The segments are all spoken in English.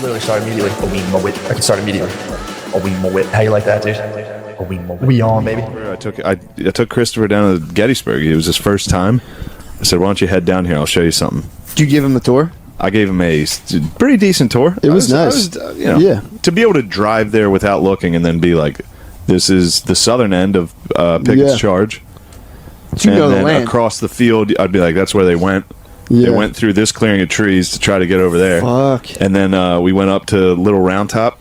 literally start immediately. Oh, we mow it. I can start immediately. Oh, we mow it. How you like that, dude? Oh, we mow it. We on, baby. I took Christopher down to Gettysburg. It was his first time. I said, why don't you head down here? I'll show you something. Did you give him a tour? I gave him a pretty decent tour. It was nice. Yeah. To be able to drive there without looking and then be like, this is the southern end of Pickett's Charge. So you know the land. Across the field, I'd be like, that's where they went. Yeah. They went through this clearing of trees to try to get over there. Fuck. And then we went up to Little Round Top,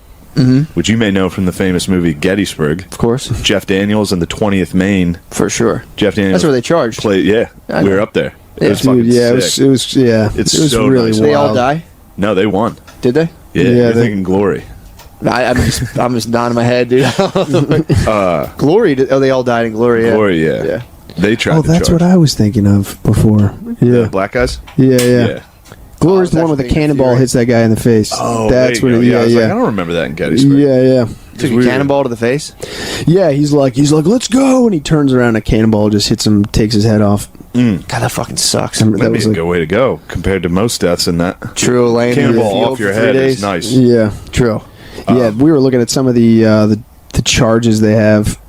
which you may know from the famous movie Gettysburg. Of course. Jeff Daniels and the 20th Maine. For sure. Jeff Daniels. That's where they charged. We were up there. It was Dude, fucking sick. it was It's so really nice. wild. They all die? No, they won. Did they? Yeah, you're thinking Glory. I'm just nodding my head, dude. Glory? They all died in Glory, yeah. Glory, yeah. They tried to that's charge. what I was thinking of before. Yeah. The black guys? Yeah. Glory's the one with the cannonball hits that guy in the face. Oh, that's what. I was like, I don't remember that in Gettysburg. Yeah. Took a cannonball to the face? Yeah, he's like, let's go, and he turns around, and a cannonball just hits him, takes his head off. God, that fucking sucks. That was a good way to go compared to most deaths in that. True, laying cannonball off your head is nice. Yeah, true. Yeah, we were looking at some of the charges they have.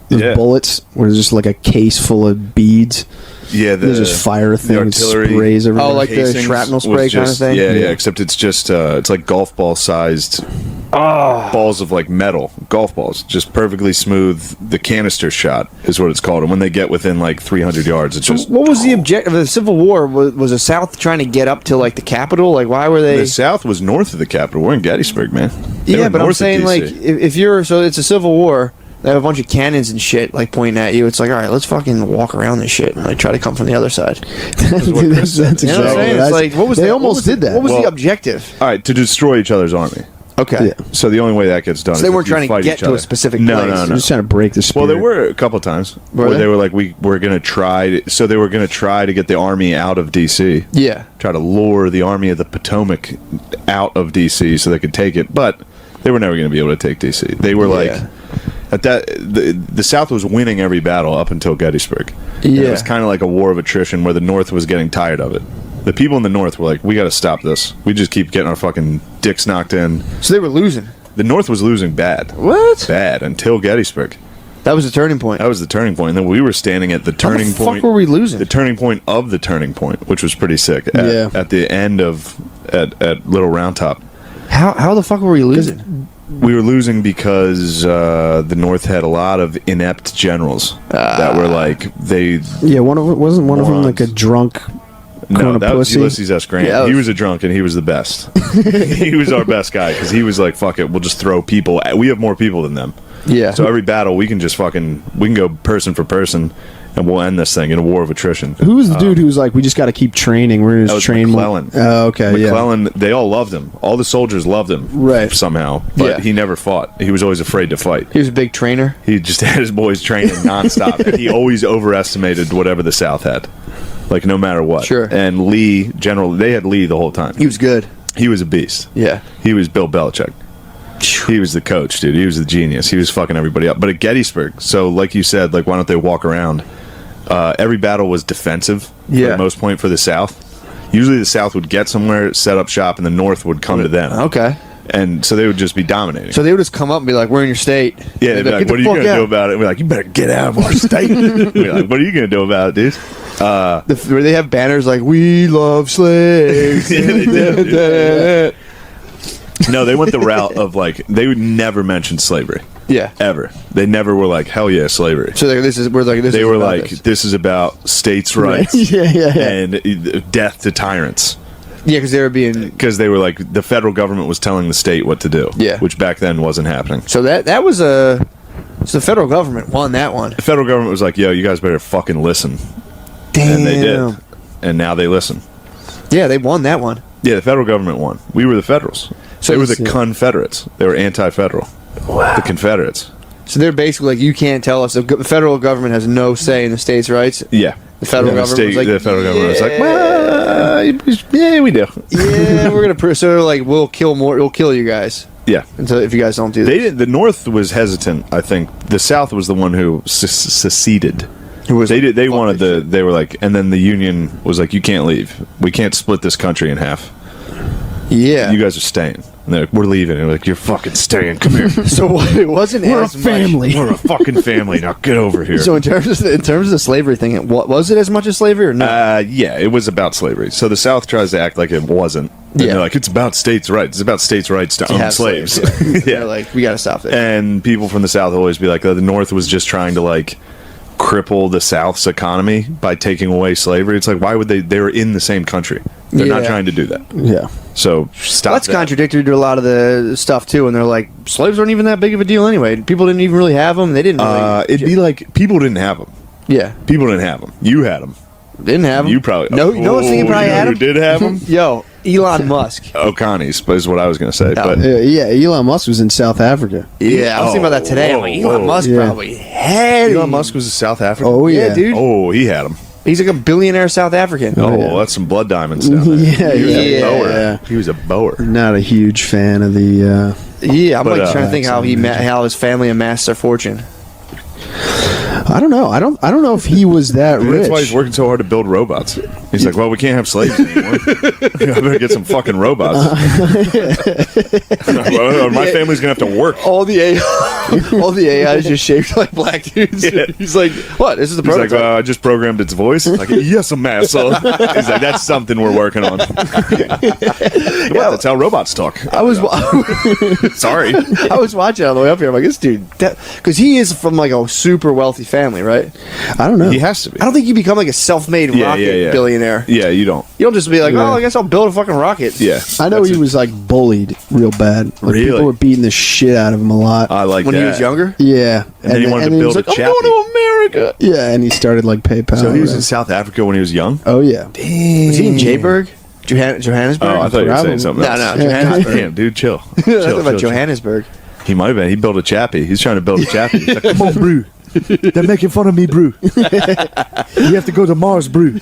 Those bullets, where there's just like a case full of beads. Yeah, there's just fire things, sprays everywhere. Oh, like the shrapnel spray kind of thing? Yeah, except it's just, it's like golf ball sized balls of like metal. Golf balls. Just perfectly smooth. The canister shot is what it's called. And when they get within like 300 yards, it's just... What was the objective of the Civil War? Was the South trying to get up to like the Capitol? Like, why were they... The South was north of the Capitol. We're in Gettysburg, man. Yeah, but I'm saying, like, if you're... So it's a Civil War... They have a bunch of cannons and shit, like, pointing at you. It's like, all right, let's fucking walk around this shit and, like, try to come from the other side. That's exactly you know what I'm saying? It's like, what was they almost did that. What was the objective? All right, to destroy each other's army. Okay. Yeah. So the only way that gets done is they if weren't you trying to fight get each to other. a specific place. No. They're just trying to break the spirit. Well, there were a couple times where they were like, we're going to try. So they were going to try to get the army out of D.C. Yeah. Try to lure the army of the Potomac out of D.C. so they could take it. But they were never going to be able to take D.C. They were like... At that, the South was winning every battle up until Gettysburg. Yeah. It was kind of like a war of attrition where the North was getting tired of it. The people in the North were like, we got to stop this. We just keep getting our fucking dicks knocked in. So they were losing. The North was losing bad. What? Bad until Gettysburg. That was the turning point. That was the turning point. And then we were standing at the turning point. How the fuck were we losing? The turning point of the turning point, which was pretty sick. At the end of at Little Round Top. How the fuck were we losing? We were losing because the North had a lot of inept generals that were like wasn't one of them like a drunk. No, that was pussy? Ulysses S. Grant. Yeah, he was a drunk and he was the best. He was our best guy because he was like, "Fuck it, we'll just throw people. We have more people than them. Yeah. So every battle we can just we can go person for person." And we'll end this thing in a war of attrition. Who was the dude who was like, we just got to keep training? We're going to train McClellan. Oh, okay, McClellan, they all loved him. All the soldiers loved him. Right. Somehow. But he never fought. He was always afraid to fight. He was a big trainer. He just had his boys training nonstop. And he always overestimated whatever the South had. Like, no matter what. Sure. And Lee, they had Lee the whole time. He was good. He was a beast. Yeah. He was Bill Belichick. He was the coach, dude. He was the genius. He was fucking everybody up. But at Gettysburg, so like you said, like, why don't they walk around? Every battle was defensive for the most point for the South. Usually the South would get somewhere, set up shop, and the North would come to them. Okay. And so they would just be dominating. So they would just come up and be like, we're in your state. Yeah, they'd be like, what are you going to do about it? And we're like, you better get out of our state. We're like, what are you going to do about it, dude? Where they have banners like, we love slaves. Yeah, they do. No, they went the route of like, they would never mention slavery. Yeah. Ever. They never were like, hell yeah, slavery. So they were like, this is about states' rights. Yeah. And death to tyrants. Yeah, because they were being... Because they were like, the federal government was telling the state what to do. Yeah. Which back then wasn't happening. So that was a... So the federal government won that one. The federal government was like, yo, you guys better fucking listen. Damn. And they did. And now they listen. Yeah, they won that one. Yeah, the federal government won. We were the Federals. So they were the Confederates. They were anti-federal. Wow. The Confederates. So they're basically like, you can't tell us. The federal government has no say in the states' rights. Yeah. The federal government was like, the federal government was like, well, yeah, we do. Yeah, we're gonna. So they're like, we'll kill you guys. Yeah. Until if you guys don't do this. The North was hesitant. I think the South was the one who seceded. They wanted they were like, and then the Union was like, you can't leave. We can't split this country in half. Yeah. You guys are staying. And And they're like, we're leaving. And we're like, you're fucking staying. Come here. So it wasn't We're a as much. family. We're a fucking family. Now get over here. So in terms of the slavery thing, was it as much as slavery or no? Yeah, it was about slavery. So the South tries to act like it wasn't. And they're like, it's about states' rights. It's about states' rights to own have slaves. Yeah. Yeah. They're like, we got to stop it. And people from the South always be like, the North was just trying to like cripple the South's economy by taking away slavery. It's like, why would they were in the same country. They're not trying to do that. Yeah. So stop. That's contradictory to a lot of the stuff too. And they're like, slaves weren't even that big of a deal anyway. People didn't even really have them. They didn't. Really, it'd be like people didn't have them. Yeah, People didn't have them. You had them. didn't have them. You probably. No, you know what thing you probably had Who them? did have them? Yo, Elon Musk. Oconnie's is what I was going to say. But Yeah, Elon Musk was in South Africa. Yeah, I was thinking about that today. I'm like, Elon Musk Yeah. probably had Elon him. Musk was a South African. Oh, Yeah, yeah. dude. Oh, he had them. He's like a billionaire South African. Oh, yeah. that's some blood diamonds down there. Yeah, He was a yeah. bower. Yeah. He was a bower. Not a huge fan of the... Yeah, I'm But, like trying to think how how his family amassed their fortune. I don't know. I don't know if he was that Maybe rich. that's why he's working so hard to build robots. He's like, well, we can't have slaves anymore. I better get some fucking robots. Well, my family's going to have to work. All the AI is just shaped like black dudes. Yeah. He's like, what? This is the He's like, prototype. I just programmed its voice. It's like, yes, massa. He's like, that's something we're working on. Well, that's how robots talk. I was Sorry. I was watching on the way up here. I'm like, this dude, because he is from like a super wealthy family, right? I don't know. He has to be. I don't think you become like a self-made rocket billionaire. Yeah, you don't. You don't just be like, Yeah. oh, I guess I'll build a fucking rocket. Yeah. I know That's he it. was like bullied real bad. Like, Really? people were beating the shit out of him a lot. I like When that. he was younger. Yeah. And then he wanted to he build was a like, chappy. I'm going to America. yeah, and he started like PayPal. So he was in South Africa when he was young? Oh, yeah. Was he in Jayburg? Johannesburg? Oh, I thought you were Probably. saying something No, else. no, Johannesburg. Damn, dude, chill. I was talking about Johannesburg. He might have been. He built a chappy. He's trying to build a chappy. He's like, come on, brew. They're making fun of me, brew. You have to go to Mars, brew.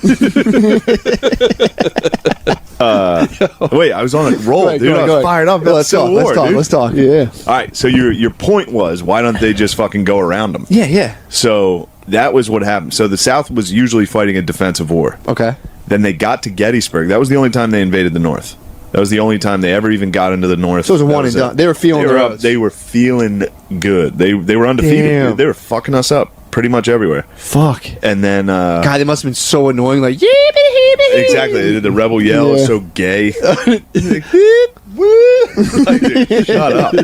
Wait, I was on a roll, Right, dude. go I ahead. was fired up. Let's talk. Let's talk. Yeah. All right, so your point was, why don't they just fucking go around them? Yeah. So that was what happened. So the South was usually fighting a defensive war. Okay. Then they got to Gettysburg. That was the only time they invaded the North. That was the only time they ever even got into the North. So it was a That one and done. They were feeling they the were roads. They were feeling good. They were undefeated. Damn. Dude. They were fucking us up pretty much everywhere. Fuck. And then God, they must have been so annoying. Like, exactly, they did the rebel yell. Yeah. So gay. Like, dude, shut up.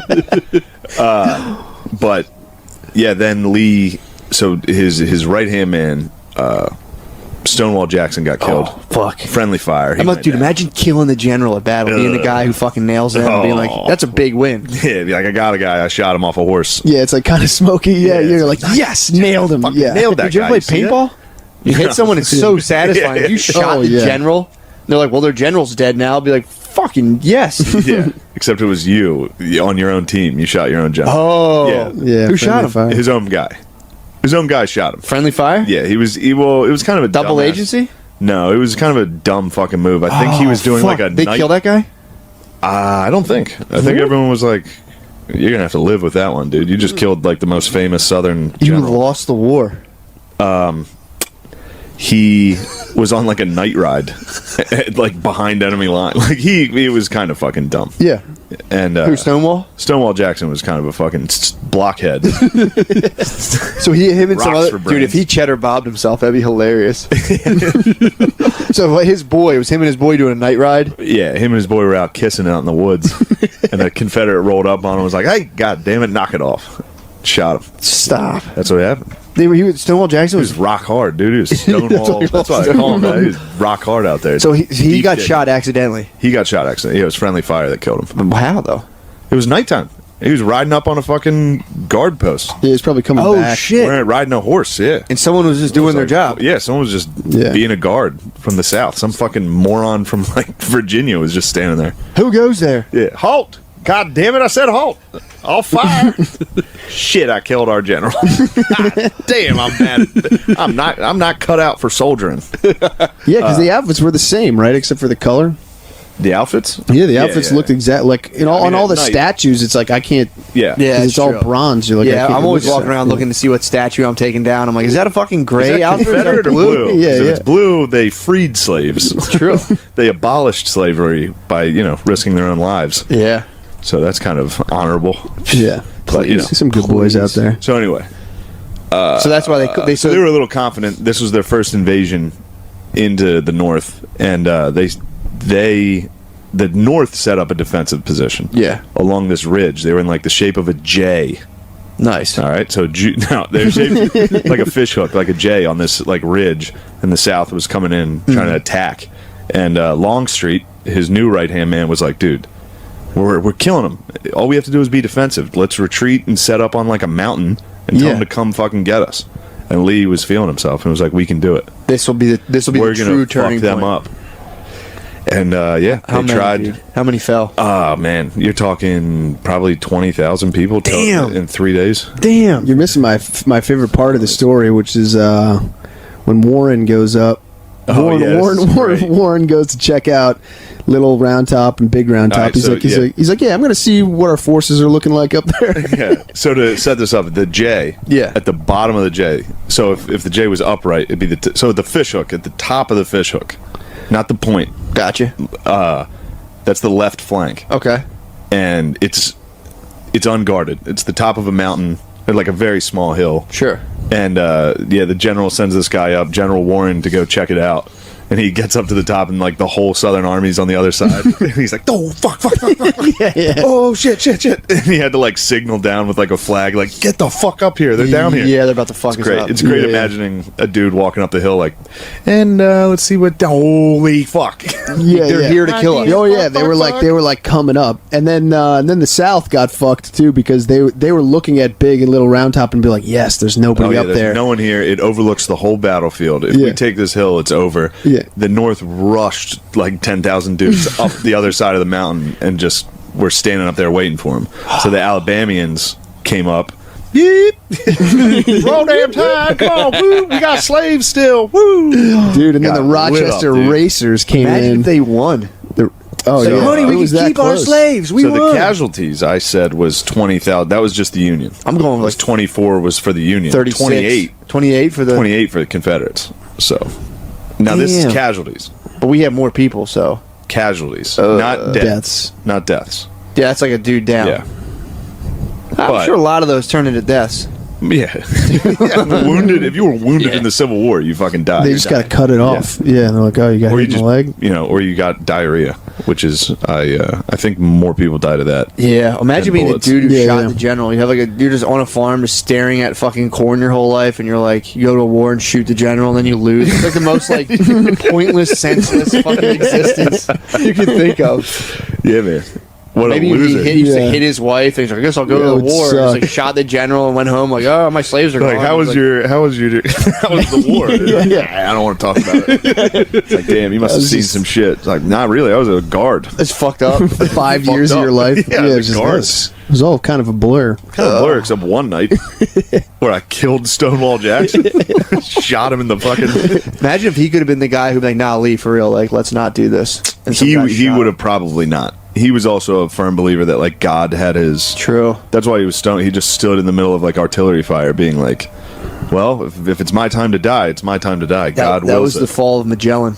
But yeah, then Lee. So his right hand man, Stonewall Jackson, got killed. Oh, fuck. Friendly fire. He went Dude, down. imagine killing the general at battle, being the guy who fucking nails him, and being like, that's a big win. Yeah, be like, I got a guy. I shot him off a horse. Yeah, it's like kind of smoky. Yeah, Yeah, you're it's like, yes, nailed him. Fucking Yeah. nailed that Did you guy. ever play see that? paintball? You hit someone, it's so satisfying. If you shot Oh, the yeah. general, they're like, well, their general's dead now. I'll be like, fucking yes. Yeah, except it was you on your own team. You shot your own general. Oh. Yeah. Yeah. Who shot him? friendly fire. His own guy. His own guy shot him. Friendly fire? Yeah, he was. Well, it was kind of a Double dumbass- agency? No, it was kind of a dumb fucking move. I think he was doing Fuck. like a. They night- kill that guy? I don't think. I think everyone was like, "You're gonna have to live with that one, dude. You just killed like the most famous Southern You general." lost the war. He was on like a night ride, like behind enemy line. Like he was kind of fucking dumb. Yeah. And Who, Stonewall? Stonewall Jackson was kind of a fucking blockhead. So him and some Rocks other for dude. brains. If he cheddar bobbed himself, that'd be hilarious. So his boy, it was him and his boy doing a night ride. Yeah, him and his boy were out kissing out in the woods, and a Confederate rolled up on him and was like, "Hey, god damn it, knock it off!" Shot him. Stop. That's what happened. He was Stonewall Jackson He was was rock hard, dude. He was Stonewall. That's what I call him. Man. He was rock hard out there. so he Deep got dick. shot accidentally. He got shot accidentally. Yeah, it was friendly fire that killed him. How though? It was nighttime. He was riding up on a fucking guard post. Yeah, he's probably coming Oh back. shit! Riding a horse, yeah. And someone was just doing their job. Yeah, someone was just Yeah. being a guard from the South. Some fucking moron from like Virginia was just standing there. Who goes there? Yeah, halt! God damn it! I said halt. I'll fire. Shit! I killed our general. God damn! I'm mad. I'm not cut out for soldiering. Yeah, because the outfits were the same, right? Except for the color. The outfits? Yeah, the outfits yeah. looked exact. Like on all at the night- statues, it's like I can't. Yeah. Yeah, 'cause it's all true. bronze. You're like, I Yeah, can't I'm always look at walking that. around looking to see what statue I'm taking down. I'm like, is that a fucking Is gray that outfit? Is that Confederate or blue? Yeah, 'Cause if yeah. it's blue, they freed slaves. True. They abolished slavery by, risking their own lives. Yeah. So that's kind of honorable. Yeah. But, you know, some good boys out there. So anyway, So that's why they so they were a little confident. This was their first invasion into the north, and the north set up a defensive position. Yeah. Along this ridge, they were in like the shape of a J. Nice. All right, so no, they're shaped like a fish hook, like a J on this like ridge, and the South was coming in trying to attack. And Longstreet, his new right hand man, was like, "Dude, we're killing them. All we have to do is be defensive. Let's retreat and set up on like a mountain and tell them to come fucking get us." And Lee was feeling himself and was like, "We can do it. This will be the true turning fuck them point. up." And they tried. Dude? How many fell? Oh man, you're talking probably 20,000 people. Damn. In 3 days. Damn. You're missing my favorite part of the story, which is when Warren goes up. Warren goes to check out Little Round Top and Big Round Top. Right, he's like, yeah, I'm going to see what our forces are looking like up there. Yeah. So to set this up, the J. Yeah. At the bottom of the J. So if the J was upright, it'd be the fish hook at the top of the fish hook, not the point. Gotcha. That's the left flank. Okay. And it's unguarded. It's the top of a mountain, or like a very small hill. Sure. And the general sends this guy up, General Warren, to go check it out. And he gets up to the top, and like the whole Southern Army's on the other side. And he's like, "Oh fuck!" Yeah. Oh shit! And he had to like signal down with like a flag, like, "Get the fuck up here! They're down here." Yeah, they're about to fuck us Great. up. It's great imagining a dude walking up the hill like, and let's see what. Holy fuck! They're here to kill us. Oh yeah, they were like coming up, and then the South got fucked too because they were looking at Big and Little Round Top and be like, "Yes, there's nobody up there's there. No one here. It overlooks the whole battlefield. If we take this hill, it's over." Yeah. The North rushed like 10,000 dudes up the other side of the mountain and just were standing up there waiting for him. So the Alabamians came up. Yeep! Roll damn time! Come on, woo! We got slaves still, woo! Dude, and then Got the lit Rochester up, dude. Racers came Imagine in. if they won. Honey, we it was can that keep our close. slaves. We So won. the casualties, I said, was 20,000. That was just the Union. I'm going with It was 24 was for the Union. 36. 28 for the. 28 for the Confederates. So now this is Damn. casualties. But we have more people, so Casualties, not deaths. Not deaths. yeah, that's like a dude down. Yeah. I'm But- sure a lot of those turn into deaths. Yeah. Wounded. If you were wounded in the Civil War, you fucking died. They just got to cut it off. Yeah, and they're like, "Oh, you got or hit you in the leg." or you got diarrhea, which is I think more people died of that. Yeah, imagine And being bullets. a dude who Yeah, shot yeah. the general. You have like you're just on a farm, just staring at fucking corn your whole life, and you're like, you go to a war and shoot the general, and then you lose. It's like the most like pointless, senseless fucking existence you can think of. Yeah, man. What Maybe a loser. he used to Yeah. hit his wife. And he's like, I guess I'll go Yeah, to it the would war. He's suck. like, shot the general and went home. Like, oh, my slaves are Like, gone. how was He's how was the war? I don't want to talk about it. It's like, damn, you must have seen some shit. It's like, not really. I was a guard. It's fucked up. 5 years of up. your life. Yeah, it's the just guard. this. It was all kind of a blur. Kind of blur, except one night where I killed Stonewall Jackson, shot him in the fucking. Imagine if he could have been the guy who'd be like, nah, Lee, for real. Like, let's not do this. And some guy He shot would him. have probably not. He was also a firm believer that like God had his. True. That's why he was stoned. He just stood in the middle of like artillery fire, being like, "Well, if it's my time to die, it's my time to die. God That wills was it." the fall of Magellan.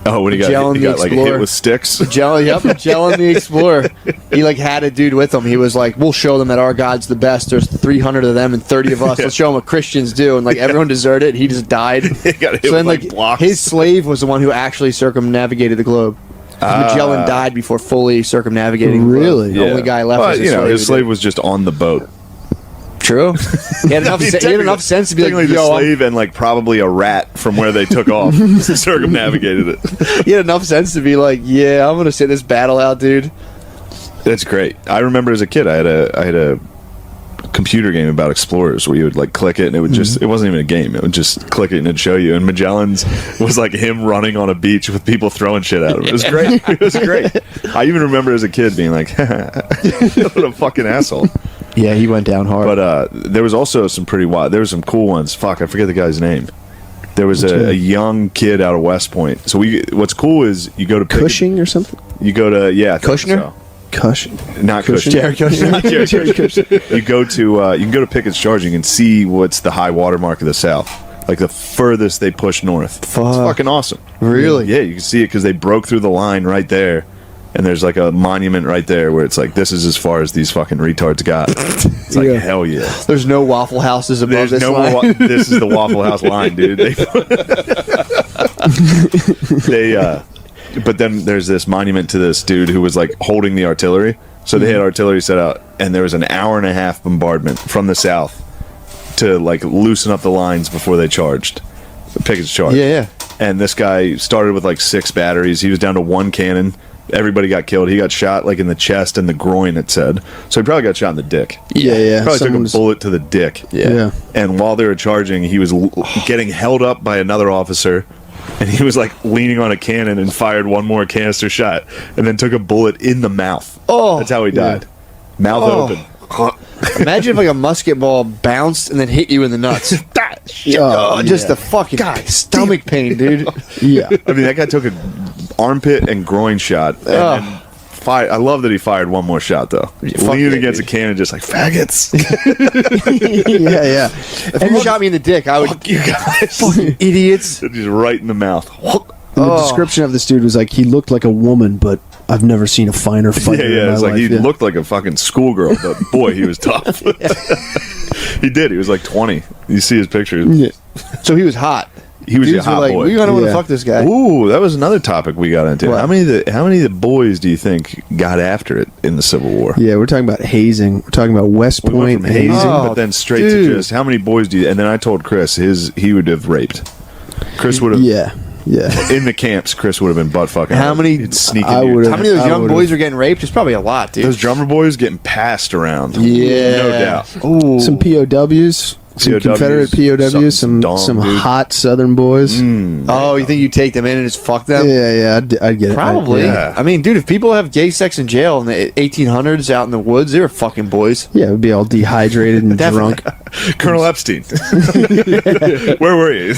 Oh, when he Magellan got the like Explorer. hit with sticks. Magellan the Explorer. He like had a dude with him. He was like, we'll show them that our God's the best. There's 300 of them and 30 of us. Let's show them what Christians do. And like everyone deserted. He just died. He got hit So then with like blocks. his slave was the one who actually circumnavigated the globe. 'Cause Magellan died before fully circumnavigating. the globe. Really? The only guy left But, was his you know, slave. his who slave did. was just on the boat. True. He had enough sense to be like, Technically, the yo, slave and like probably a rat from where they took off circumnavigated it. he had enough sense to be like, yeah, I'm gonna sit this battle out, dude. That's great. I remember as a kid, I had a computer game about explorers where you would like click it and it would just it wasn't even a game, it would just click it and it'd show you, and Magellan's was like him running on a beach with people throwing shit at him. It was great. It was great. I even remember as a kid being like what a fucking asshole. Yeah, he went down hard. But there was also some pretty wild, there were some cool ones. Fuck, I forget the guy's name. There was a young kid out of West Point. So what's cool is you go to Cushing or something. you go to I think Kushner? so. Cushing. Not Cushing. Jared Kushner. Not Jared Kushner. You go to you can go to Pickett's Charging and see what's the high water mark of the South, like the furthest they push north. It's fucking awesome. Really? Yeah, you can see it because they broke through the line right there, And there's like a monument right there where it's like, this is as far as these fucking retards got. It's like, hell yeah. There's no Waffle Houses above There's this no line. more. This is the Waffle House line, dude. But then there's this monument to this dude who was like holding the artillery. So they had artillery set out, and there was an 1.5-hour bombardment from the south to like loosen up the lines before they charged. Pickett's charge. Yeah. And this guy started with like 6 batteries. He was down to 1 cannon. Everybody got killed. He got shot like in the chest and the groin, it said. So he probably got shot in the dick. Yeah. Probably took a bullet to the dick. Yeah. And while they were charging, he was getting held up by another officer, and he was like leaning on a cannon and fired one more canister shot, and then took a bullet in the mouth. Oh. That's how he died. Mouth open. Imagine if like a musket ball bounced and then hit you in the nuts. Just the fucking stomach pain, dude. Yeah. I mean, that guy took an armpit and groin shot, and then fired. I love that he fired one more shot though. Leaning against a cannon, just like faggots. Yeah. If you shot me in the dick, I would. Fuck you guys, Fucking idiots. just right in the mouth. And the description of this dude was like, he looked like a woman, but I've never seen a finer fighter in my It's like life. he looked like a fucking schoolgirl, but boy, he was tough. He did. He was like 20. You see his pictures. Yeah. So he was hot. He was a Dudes were hot like, boy. we gotta want to Yeah. fuck this guy. Ooh, that was another topic we got into. What? How many of the boys do you think got after it in the Civil War? Yeah, we're talking about hazing. We're talking about West We went Point from hazing, hazing. but then straight to dude. just how many boys do you? And then I told Chris he would have raped. Chris would have Yeah. in the camps. Chris would have been butt fucking. How many- He'd sneak I into your would've- How many of those I young would've- boys are getting raped? It's probably a lot, dude. Those drummer boys getting passed around. Yeah. No doubt. Ooh. Some POWs, some POWs, Confederate POWs, some dong, some dude. hot Southern boys. Oh, you think you take them in and just fuck them? Yeah, I'd get it. Probably. Yeah. I mean, dude, if people have gay sex in jail in the 1800s out in the woods, they were fucking boys. Yeah, it would be all dehydrated and Definitely. drunk. Colonel Epstein. Where were you?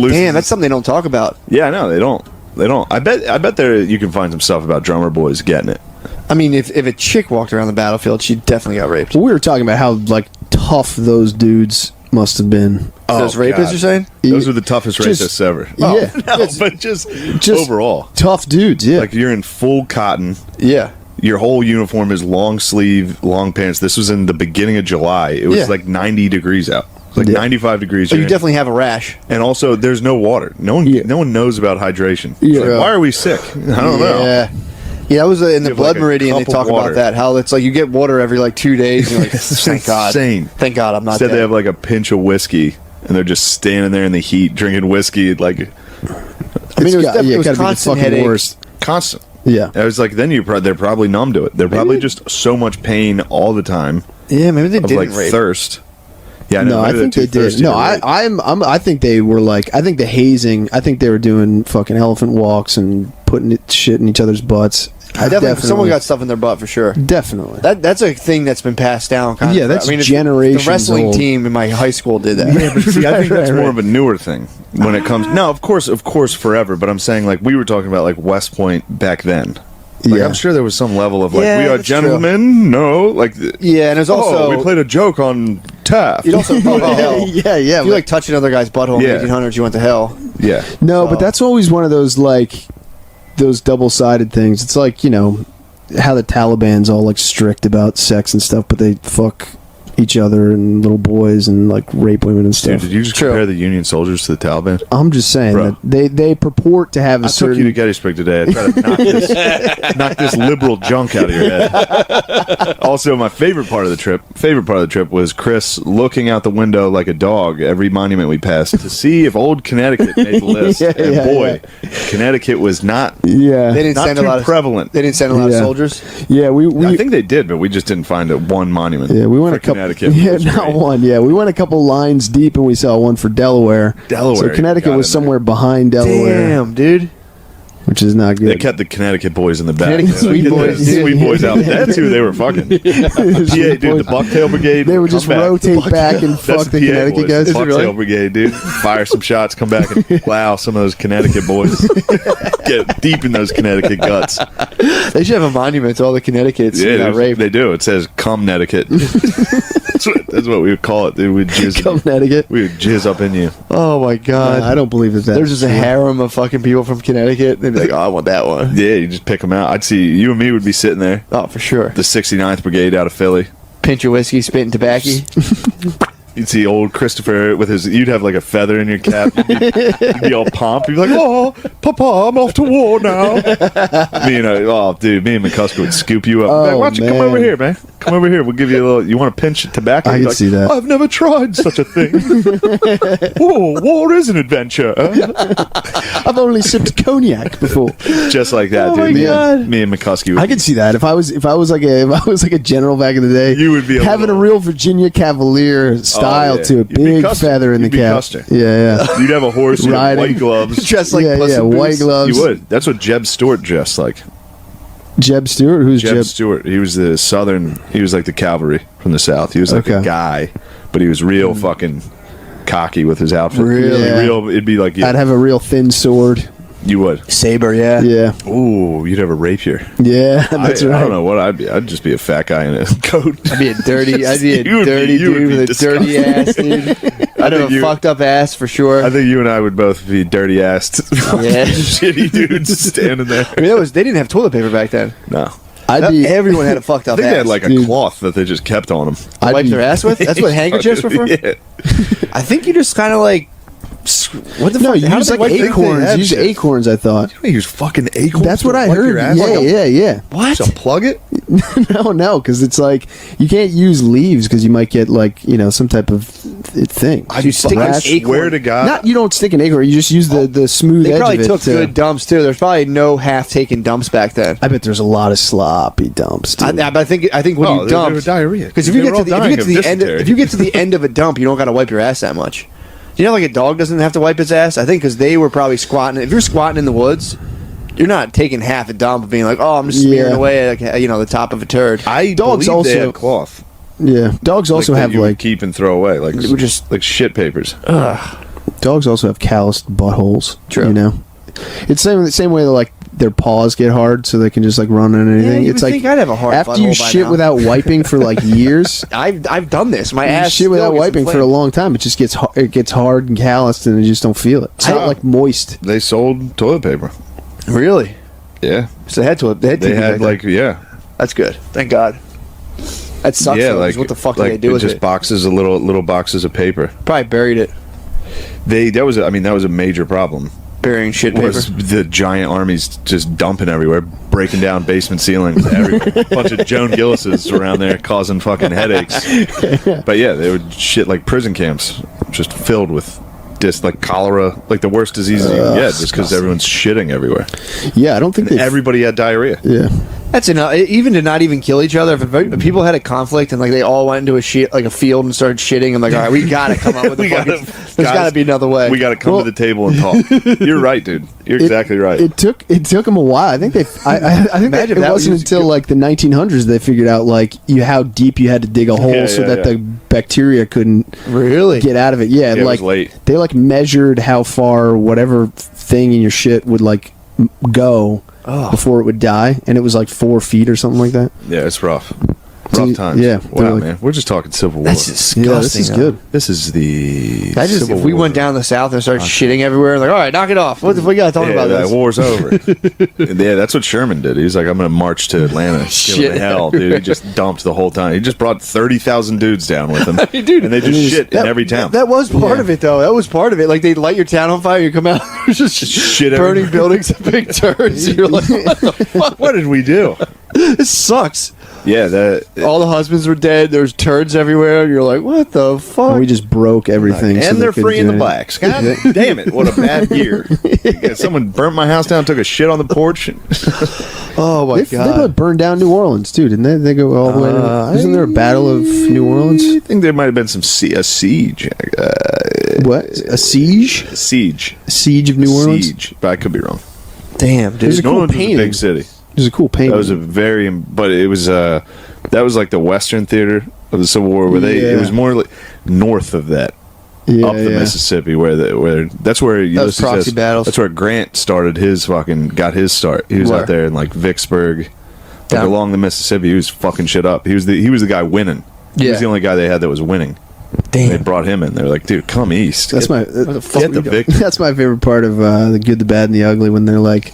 Damn, that's something they don't talk about. Yeah, no, they don't. They don't. I bet there you can find some stuff about drummer boys getting it. I mean, if a chick walked around the battlefield, she definitely got raped. We were talking about how like tough those dudes must have been. Those rapists, God. you're saying? Those are the toughest Just- racists ever. Yeah. No, but just overall. Tough dudes, yeah. Like you're in full cotton. Yeah. Your whole uniform is long sleeve, long pants. This was in the beginning of July. It was Yeah. like 90 degrees out. It was like Yeah. 95 degrees. So you You're in- definitely have a rash. and also, there's no water. No one knows about hydration. It's Yeah. like, why are we sick? I don't know. Yeah. Yeah, that was in the have, blood like, a meridian. They cup of talk water. about that. How it's like you get water every like 2 days. You're like, thank God. Insane. Thank God I'm not Instead, dead. they have like a pinch of whiskey, and they're just standing there in the heat drinking whiskey, like I mean, it was, gotta be the constant fucking headache. worst. constant. Yeah. I was like, then they're probably numb to it. They're probably just so much pain all the time Yeah, maybe they of didn't like rape. thirst. Yeah, No, I maybe think they're they too did. thirsty No, to rape. I think they were like. I think the hazing. I think they were doing fucking elephant walks and putting shit in each other's butts. Definitely, someone got stuff in their butt for sure. Definitely. That's a thing that's been passed down. Kind Yeah, of. that's I mean, generations The wrestling old. team in my high school did that. Yeah, but see, I think that's Right, more of a newer thing when it comes. No, of course, forever. But I'm saying like we were talking about like West Point back then. Like, Yeah. I'm sure there was some level of like Yeah, we are that's true. gentlemen. No, like Yeah, and there's also we played a joke on Taft. you'd also go to hell. Yeah. If you but- like touch another guy's butthole Yeah. in the 1800s, you went to hell. Yeah, No, but that's always one of those like those double-sided things. It's like, you know, how the Taliban's all like strict about sex and stuff, but they fuck each other and little boys and like rape women and dude, stuff. did you just True. compare the Union soldiers to the Taliban? I'm just saying Bro. that they purport to have a I took certain you to Gettysburg today. I tried to knock this liberal junk out of your head. Also, my favorite part of the trip was Chris looking out the window like a dog every monument we passed to see if old Connecticut made the list. Yeah, and yeah, boy, Connecticut was not yeah. They didn't not send too a lot of prevalent. They didn't send a lot Yeah. of soldiers. Yeah, we I think they did, but we just didn't find one monument. yeah, we went for a couple. Connecticut. Yeah, which was not great. one. Yeah, we went a couple lines deep, and we saw one for Delaware. Delaware, So Connecticut got was in somewhere behind Delaware, Damn, dude. which is not They good. kept the Connecticut boys in the back. Connecticut They sweet kept boys, the dude. Sweet boys out. That's who they were fucking. PA, dude, the Bucktail Brigade. They would come just back. rotate back and That's fuck the PA Connecticut boys. guys. The Bucktail Brigade, dude. Fire some shots, come back and plow some of those Connecticut boys. Get deep in those Connecticut guts. They should have a monument to all the Connecticut's who got raped. they do. It says "Connecticut." That's what we would call it. They would jizz. Connecticut. We would jizz up in you. Oh my god. I don't believe that. There's just a harem of fucking people from Connecticut. They'd Like, oh, I want that one. Yeah, you just pick them out. I'd see you and me would be sitting there. Oh, for sure. The 69th Brigade out of Philly. Pinch of whiskey, spitting tobacco. You'd see old Christopher with his. You'd have like a feather in your cap. You'd be all pumped. You'd be like, "Oh, Papa, I'm off to war now." Me and McCusker would scoop you up. Oh, Man, why don't you come man. over here, man? Come over here. We'll give you a little. You want a pinch of tobacco? I You'd can be see that. I've never tried such a thing. Whoa, war is an adventure. I've only sipped cognac before. Just like that, Oh dude. my God. Me and McCusker. Would, I could see that if I was like a general back in the day. You would be having a real Virginia Cavalier style yeah. to it, You'd be big Custer. feather in You'd the be cap. Custer. Yeah. You'd have a horse. You'd have Riding. white gloves. Dressed like Puss in white Boots. gloves. You would. That's what Jeb Stuart dressed like. Jeb Stewart, who's Jeb Jeb? Stuart. He was the Southern. He was like the cavalry from the South. He was like a Okay. guy, but he was real fucking cocky with his outfit. Really? Yeah. Real. It'd be like I'd have a real thin sword. you would. Saber, yeah. Yeah, Ooh, you'd have a rapier. yeah, that's I right. don't know what I'd be. I'd just be a fat guy in a coat. I'd be a dirty You would be dude with a disgusting. dirty ass, dude. I'd have think a you- fucked up ass for sure. I think you and I would both be dirty assed, Yeah. shitty dudes standing there. I mean, they didn't have toilet paper back then. No, I'd be. Everyone had a fucked I up think ass. they had like a Dude. cloth that they just kept on them. I'd wipe be- their ass with? That's what handkerchiefs were for? Yeah. I think you just kind of like. What the No, fuck? you How use did they like wipe their- acorns. had You use shit. acorns. I thought. You use fucking acorns. That's what to I wipe heard. your ass? Yeah. What? To plug it? No, because it's like you can't use leaves because you might get like some type of thing. You stick an Rash. acorn. Swear to God. Not you don't stick an acorn. You just use the smooth They edge probably of it. took to- good dumps too. There's probably no half-taken dumps back then. I bet there's a lot of sloppy dumps. Dude. But I think when Oh, you they were dump diarrhea. because if They you get were to all the, if you dying get to of the end dysentery. if you get to the end of a dump, you don't got to wipe your ass that much. You know, like a dog doesn't have to wipe its ass. I think because they were probably squatting. If you're squatting in the woods, you're not taking half a dump and being like, "Oh, I'm just smearing Yeah. away like the top of a turd." I Dogs believe they also- had cloth. Yeah, dogs also that have you would like keep and throw away, like It would just- like shit papers. dogs also have calloused buttholes. True. You know, it's the same way that like their paws get hard so they can just like run on anything. you It's would like think I'd have a hard after you butthole by shit now. without wiping for like years. I've done this. My You ass shit without still gets wiping for a inflamed. long time. It just gets hard and calloused, and you just don't feel it. It's not like moist. They sold toilet paper. Really? Yeah, So they had to. They had, they TV had back like then. That's good. Thank God. That sucks. yeah, though, 'cause like what the fuck like did they do with just it? boxes of little boxes of paper. Probably buried it. That was a major problem. Burying shit paper. Was the giant armies just dumping everywhere, breaking down basement ceilings, everywhere. Bunch of Joan Gillises around there causing fucking headaches. But yeah, they would shit like prison camps, just filled with just like cholera, like the worst diseases you can get, just because everyone's shitting everywhere. Yeah, I don't think they. Everybody had diarrhea. Yeah, That's enough. Even to not even kill each other. If people had a conflict and like they all went into a field and started shitting, I'm like, all right, we gotta come up with a We fucking. gotta- There's guys, got to be another way. We got to come Well- to the table and talk. You're right, dude. You're exactly right. It took them a while. I think I think that Imagine it that wasn't was- until like the 1900s they figured out like how deep you had to dig a hole Yeah, so yeah, that yeah. the bacteria couldn't really get out of it. Yeah, Yeah, it like was late. they like measured how far whatever thing in your shit would like go before it would die, and it was like 4 feet or something like that. Yeah, it's rough. So, Rough times. yeah, Wow, they're like- man. We're just talking Civil War. That's disgusting. Yeah, this is though. good. This is the Imagine Civil if we War. went down the south and started shitting everywhere. Like, all right, knock it off. What the fuck you got to talk Yeah, about that this? war's over. Yeah, that's what Sherman did. He was like, I'm going to march to Atlanta. Give Shit. him hell, dude. He just dumped the whole time. He just brought 30,000 dudes down with him. Dude, and they just shit in that- every town. That was part of it, though. That was part of it. Like they light your town on fire, you come out, there's just shit burning everywhere. buildings and big turds. You're like, what the fuck? What did we do? This sucks. Yeah, that. All the husbands were dead. There's turds everywhere. You're like, what the fuck? We just broke everything, so And they they're couldn't free do in the anything. blacks. God damn it. What a bad year. Yeah, someone burnt my house down, took a shit on the porch. oh my They god. burned down New Orleans too, didn't they? They go all the way. Isn't there a battle of New Orleans? I think there might have been a siege. What, a siege? Siege. A siege of New Orleans. Siege. But I could be wrong. Damn, dude. There's a New cool Orleans was a painting. big city. There's a cool painting. That was a very, but it was that was like the Western theater of the Civil War, where it Yeah. was more like north of that, yeah, up the yeah. Mississippi, where that's where Those Ulysses proxy says- battles. That's where Grant got his start. He was Where? out there in like Vicksburg, like Down- along the Mississippi. He was fucking shit up. He was the guy winning. He Yeah. was the only guy they had that was winning. Damn. They brought him in. They were like, dude, come east. That's Get- the fuck get we the doing? victory. That's my favorite part of the Good, the Bad, and the Ugly when they're like,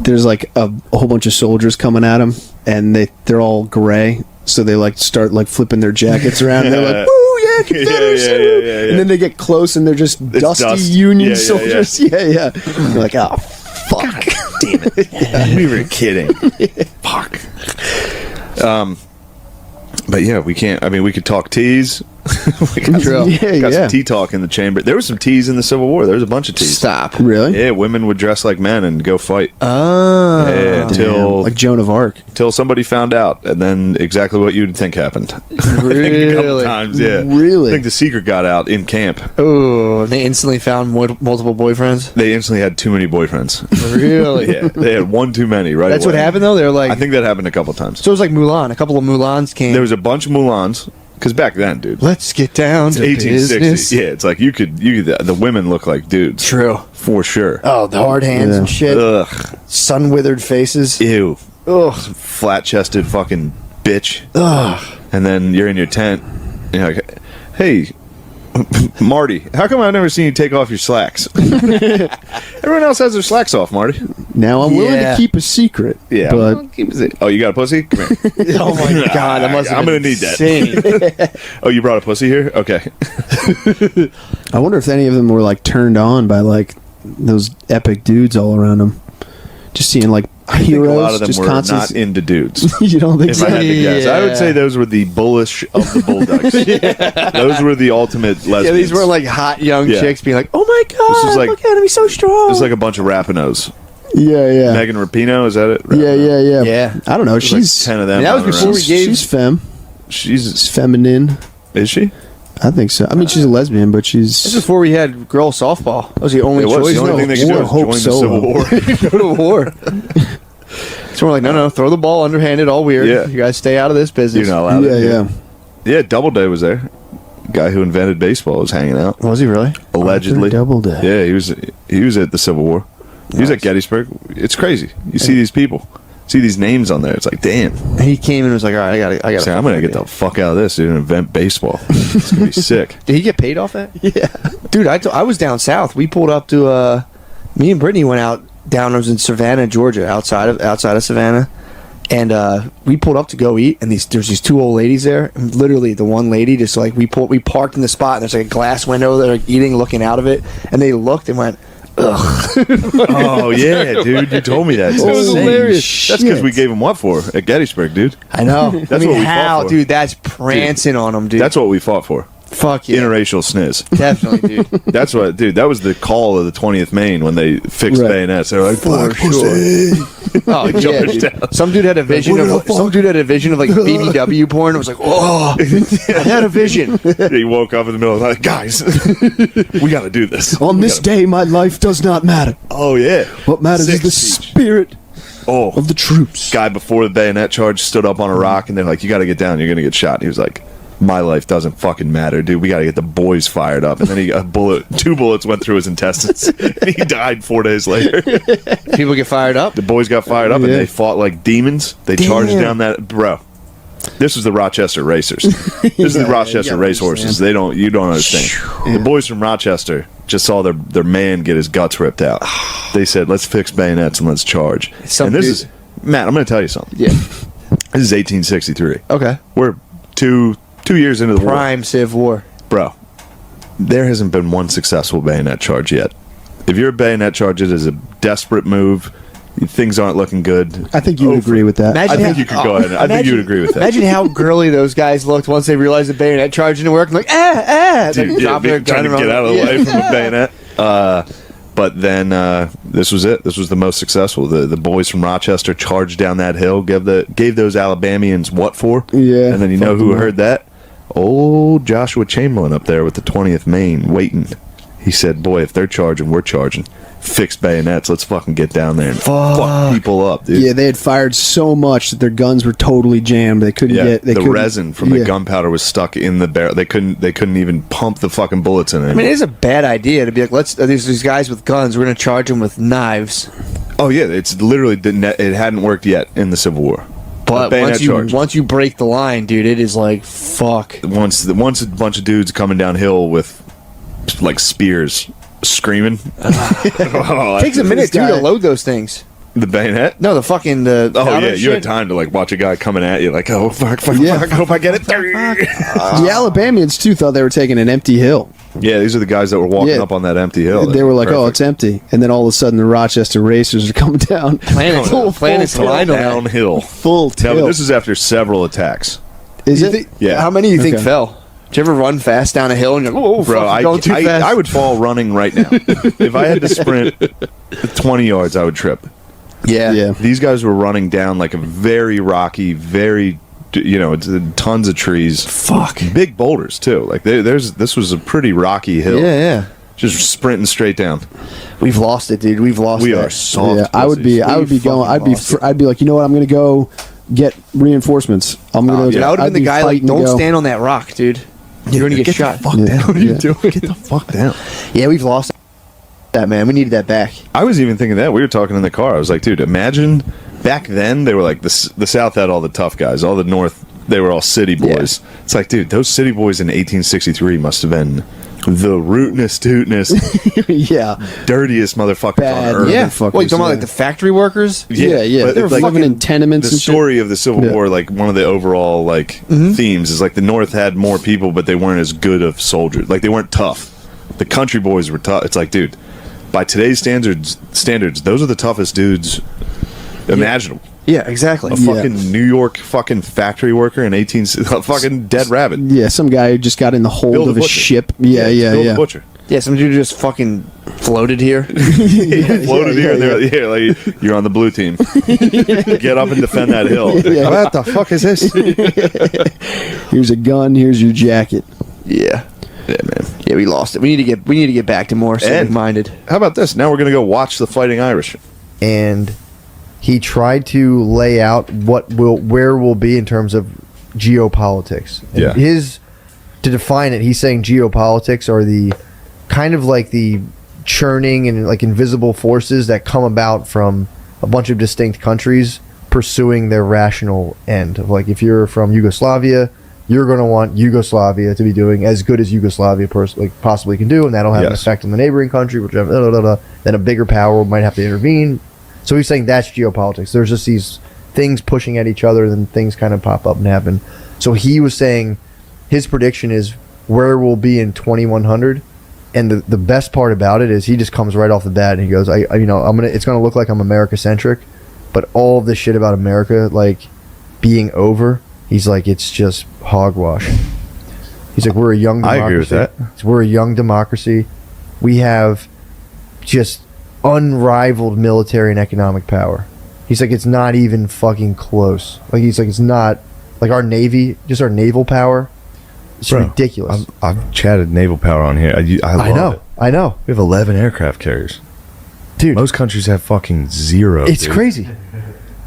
there's like a whole bunch of soldiers coming at him, and they're all gray, so they like start like flipping their jackets around. And they're like, "Woo, yeah, Confederacy!" Yeah. And then they get close, and they're just dusty dust. Union Yeah. soldiers. Yeah. You're like, "Oh, fuck, Damn it. We were kidding. Fuck. But yeah, we can't. I mean, we could talk teas. We got some tea talk in the chamber. There was some teas in the Civil War. There was a bunch of teas. Stop. Really? Yeah, women would dress like men and go fight. Oh. Yeah, until like Joan of Arc. somebody found out, and then exactly what you'd think happened. Really? A couple times, yeah. Really? I think the secret got out in camp. Oh, they instantly found multiple boyfriends. They instantly had too many boyfriends. Really? Yeah, they had one too many. Right. That's away. what happened though. They were like, I think that happened a couple times. so it was like Mulan. A couple of Mulans came. There was a bunch of Mulans because back then, dude. Let's get down to 1860. business. Yeah, it's like you could the women look like dudes. True. For sure. Oh, the hard hands and shit. Ugh. Sun withered faces. Ew. Ugh. Flat chested fucking bitch. Ugh. And then you're in your tent and you're like, hey, Marty, how come I've never seen you take off your slacks? Everyone else has their slacks off, Marty. Now I'm willing Yeah. to keep a secret. Yeah. but Oh, you got a pussy? Come here. Oh my god, that must have I'm been gonna need that. insane. Oh, you brought a pussy here? Okay. I wonder if any of them were like turned on by like those epic dudes all around them. Just seeing like I think heroes. a lot of them just were constantly. not into dudes. You don't think If so? I had to guess, I would Yeah. say those were the bullish of the bulldogs. Those were the ultimate lesbians. Yeah, these were like hot young Yeah. chicks being like, "Oh my god, This was like- look at him, he's so strong." It was like a bunch of Rapinos. Yeah. Megan Rapinoe, is that it? Yeah. Yeah. I don't know. There's like She's 10 of them. that was running before around. we gave- she's femme. She's She's feminine. is she? I think so. I mean, she's a lesbian, but she's. This is before we had girl softball. That was the only It was choice. the only thing they could do was Hope join the Solo. Civil War. Go to war. So we're like, no, throw the ball underhanded, all weird. Yeah. You guys stay out of this business. You're not allowed. Yeah. Yeah, Doubleday was there. Guy who invented baseball was hanging out. Was he really? Allegedly. Doubleday. Yeah, he was at the Civil War. He was at Gettysburg. It's crazy. You see these people, see these names on there. It's like, damn. He came in and was like, all right, I got. So I'm gonna get the fuck out of this, dude, and invent baseball. It's gonna be sick. Did he get paid off that? Yeah. Dude, I was down south. We pulled up to me and Brittany went out down. I was in Savannah, Georgia, outside of Savannah, and we pulled up to go eat. And there's these two old ladies there. And literally, the one lady just like we parked in the spot. And there's like a glass window. They're like eating, looking out of it, and they looked and went, ugh. Oh yeah, dude, you told me that. It's It was insane. hilarious. That's because we gave him what for at Gettysburg, dude. I know. That's I mean, what we how, fought for. dude? That's prancing on them, dude. That's what we fought for. Fuck yeah, Interracial sniz. definitely, dude. That's what, dude. That was the call of the 20th Maine when they fixed Right. bayonets. They were like, For sure. Oh yeah, George dude. Town. Some dude had a vision of like BBW porn. It was like, oh, I had a vision. He woke up in the middle of the night, guys, we got to do this. On this day, my life does not matter. Oh yeah. What matters is the Speech. spirit Oh, of the troops. guy before the bayonet charge stood up on a rock, and they're like, "You got to get down. You're gonna get shot." And he was like, "My life doesn't fucking matter, dude. We got to get the boys fired up." And then he got two bullets went through his intestines, and he died 4 days later. People get fired up. The boys got fired up, and Yeah. they fought like demons. They charged down that bro. This was the Rochester Racers. This is the Rochester you racehorses. You don't understand. The boys from Rochester just saw their man get his guts ripped out. They said, "Let's fix bayonets and let's charge." Some and this dude- is Matt. I'm going to tell you something. Yeah. This is 1863. Okay. We're two years into the war. Prime Civ War. Bro, there hasn't been one successful bayonet charge yet. If your bayonet charge is a desperate move, things aren't looking good. I think you would agree with that. I think you could go ahead. I think you would agree with that. Imagine how girly those guys looked once they realized the bayonet charge didn't work. Like, Dude, like, drop their trying to gun get around. out of the Yeah. way from a bayonet. But then this was it. This was the most successful. The boys from Rochester charged down that hill, gave those Alabamians what for? Yeah, And then you know fuck who them heard that? Old Joshua Chamberlain up there with the 20th Maine waiting. He said, "Boy, if they're charging, we're charging. Fixed bayonets. Let's fucking get down there and fuck people up, dude." Yeah, they had fired so much that their guns were totally jammed. They couldn't Yeah, get the resin from the gunpowder was stuck in the barrel. They couldn't even pump the fucking bullets in it. I mean, it is a bad idea to be like, these guys with guns, we're going to charge them with knives. Oh yeah, it's literally it hadn't worked yet in the Civil War. But bayonet charge. once you break the line, dude, it is like, fuck. Once a bunch of dudes coming downhill with like spears screaming. It takes a minute, This too, guy- to load those things. The bayonet? No, the fucking Oh powder yeah, you shit. had time to like watch a guy coming at you like, oh fuck, fuck, Yeah. fuck, hope I get it. The Alabamians too thought they were taking an empty hill. Yeah, these are the guys that were walking up on that empty hill. They were like, "Oh, Perfect. it's empty," and then all of a sudden the Rochester Racers are coming down. Planets line on that. downhill. Full No, tilt. but this is after several attacks. Is You it? think- Yeah. How many do you think Okay. fell? Did you ever run fast down a hill and you're like, "Oh, Bro, fuck, I'm going too fast"? I would fall running right now. If I had to sprint 20 yards, I would trip. Yeah. Yeah. These guys were running down like a very rocky, very, it's tons of trees. Fuck. Big boulders too. Like this was a pretty rocky hill. Yeah. Just sprinting straight down. We've lost it, dude. We've lost We it. are soft. Yeah, I would be going. I'd be like, you know what? I'm going to go get reinforcements. I'm going to. Dude, I would have been the guy like, don't stand on that rock, dude. You're going to get shot. Fuck Yeah. down. What are you doing? Get the fuck down. Yeah, we've lost that, man. We needed that back. I was even thinking that. We were talking in the car. I was like, dude, imagine back then they were like the South had all the tough guys. All the North, they were all city boys. Yeah. It's like, dude, those city boys in 1863 must have been the rootinest, tootinest, yeah, dirtiest motherfuckers Bad, on earth. Yeah. Motherfuckers, Well, you talking about yeah. like the factory workers? Yeah. but They were like, living in tenements The and shit. story of the Civil Yeah. War, like one of the overall like themes is like the North had more people, but they weren't as good of soldiers. Like they weren't tough. The country boys were tough. It's like, dude, by today's standards, those are the toughest dudes imaginable. Yeah, exactly. A fucking New York fucking factory worker in a fucking dead rabbit. Yeah, some guy who just got in the hold Build a of a butcher. ship. Build Yeah. a butcher. Yeah, some dude just fucking floated here. Floated here and there. Yeah, like you're on the blue team. Get up and defend that hill. Yeah. What the fuck is this? Here's a gun. Here's your jacket. Yeah. Yeah, man. Yeah, we lost it. We need to get back to more civic minded. How about this? Now we're gonna go watch the Fighting Irish. And he tried to lay out where we'll be in terms of geopolitics. And Yeah. to define it, he's saying geopolitics are the kind of like the churning and like invisible forces that come about from a bunch of distinct countries pursuing their rational end. Of like, if you're from Yugoslavia, you're going to want Yugoslavia to be doing as good as Yugoslavia possibly can do, and that'll have an effect on the neighboring country, which then a bigger power might have to intervene. So he's saying that's geopolitics. There's just these things pushing at each other, and then things kind of pop up and happen. So he was saying his prediction is where we'll be in 2100. And the best part about it is he just comes right off the bat and he goes, it's gonna look like I'm America centric, but all of this shit about America like being over, he's like, it's just hogwash. He's like, we're a young democracy. I agree with that. We're a young democracy. We have just unrivaled military and economic power. He's like, it's not even fucking close. Like, he's like, it's not like our Navy, just our naval power. It's ridiculous. I've chatted naval power on here. I love it. I know. We have 11 aircraft carriers. Dude. Most countries have fucking zero. It's dude. crazy.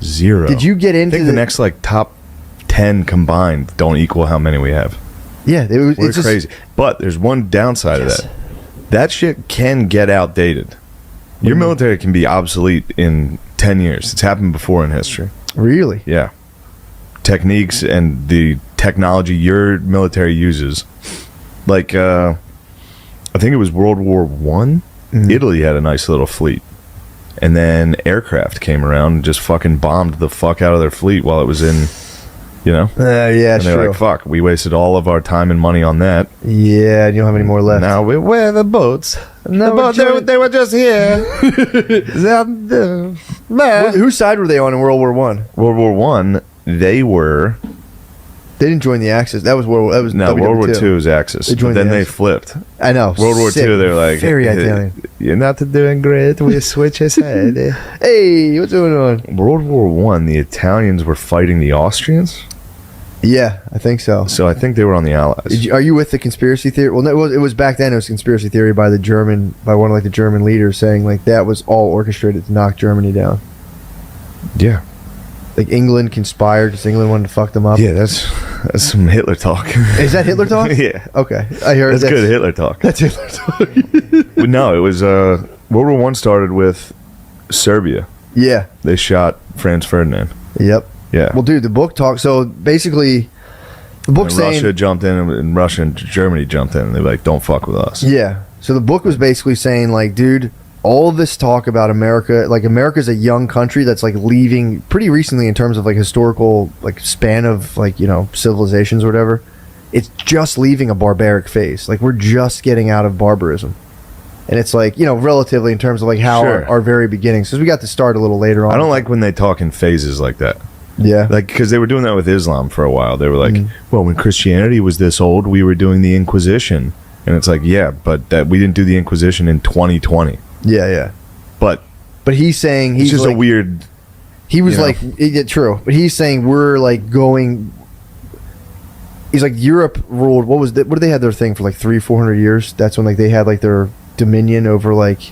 Zero. Did you get I into think the next like top 10 combined don't equal how many we have. Yeah, We're it's just crazy. But there's one downside of that. That shit can get outdated. Your military can be obsolete in 10 years. It's happened before in history. Really? Yeah. Techniques and the technology your military uses. Like, I think it was World War One. Italy had a nice little fleet. And then aircraft came around and just fucking bombed the fuck out of their fleet while it was in, yeah, and it's they're true. like, fuck, we wasted all of our time and money on that. Yeah, and you don't have any more left. Now where are the boats? They were just here. Whose side were they on in World War One? World War One, they were They didn't join the Axis. That was World. That was no WW2. World War Two was Axis. They But joined then the they Axis. flipped. I know. World War Sick. Two, they're like, very Italian. You're not doing great. We switch his head. Hey, what's going on? World War One, the Italians were fighting the Austrians, Yeah, I think so. so I think they were on the Allies. Are you with the conspiracy theory? Well, no, it was back then. It was conspiracy theory by one of like the German leaders saying like that was all orchestrated to knock Germany down. Yeah, Like England conspired because England wanted to fuck them up. yeah, that's some Hitler talk. Is that Hitler talk? Yeah, Okay, I heard that's good Hitler talk. That's Hitler talk. But no, it was World War One started with Serbia. Yeah. They shot Franz Ferdinand. Yep. Yeah. Well, dude, the book talks. So basically, the book's And saying Russia jumped in, and Russia and Germany jumped in. And they were like, "Don't fuck with us." Yeah. So the book was basically saying, like, dude, all of this talk about America, like America's a young country that's like leaving pretty recently in terms of like historical like span of like, you know, civilizations or whatever. It's just leaving a barbaric phase. Like we're just getting out of barbarism. And it's like, you know, relatively in terms of like how our very beginnings, because we got to start a little later on. I don't like when they talk in phases like that. Yeah. Like, because they were doing that with Islam for a while. They were like, well, when Christianity was this old, we were doing the Inquisition. And it's like, yeah, but that we didn't do the Inquisition in 2020. Yeah. But he's saying it's just like, a weird. He was like, yeah, true. But he's saying we're like going. He's like Europe ruled. What did they have their thing for like 300-400 years? That's when like they had like their dominion over like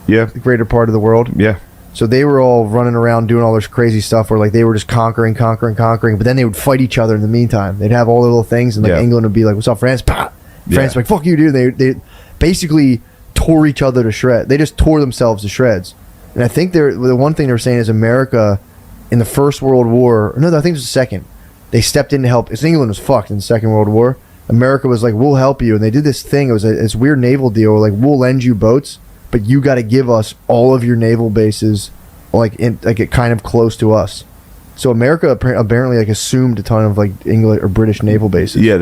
the greater part of the world. Yeah. So they were all running around doing all this crazy stuff where like they were just conquering, but then they would fight each other in the meantime. They'd have all the little things, and like England would be like, "What's up, France?" Pah! France like, "Fuck you, dude." They basically tore each other to shreds. They just tore themselves to shreds. And I think the one thing they were saying is America in the First World War. No, I think it was the second. They stepped in to help. Because England was fucked in the Second World War. America was like, "We'll help you," and they did this thing. It was this weird naval deal where like, "We'll lend you boats, but you got to give us all of your naval bases, like it kind of close to us." So America apparently like assumed a ton of like English or British naval bases. Yeah,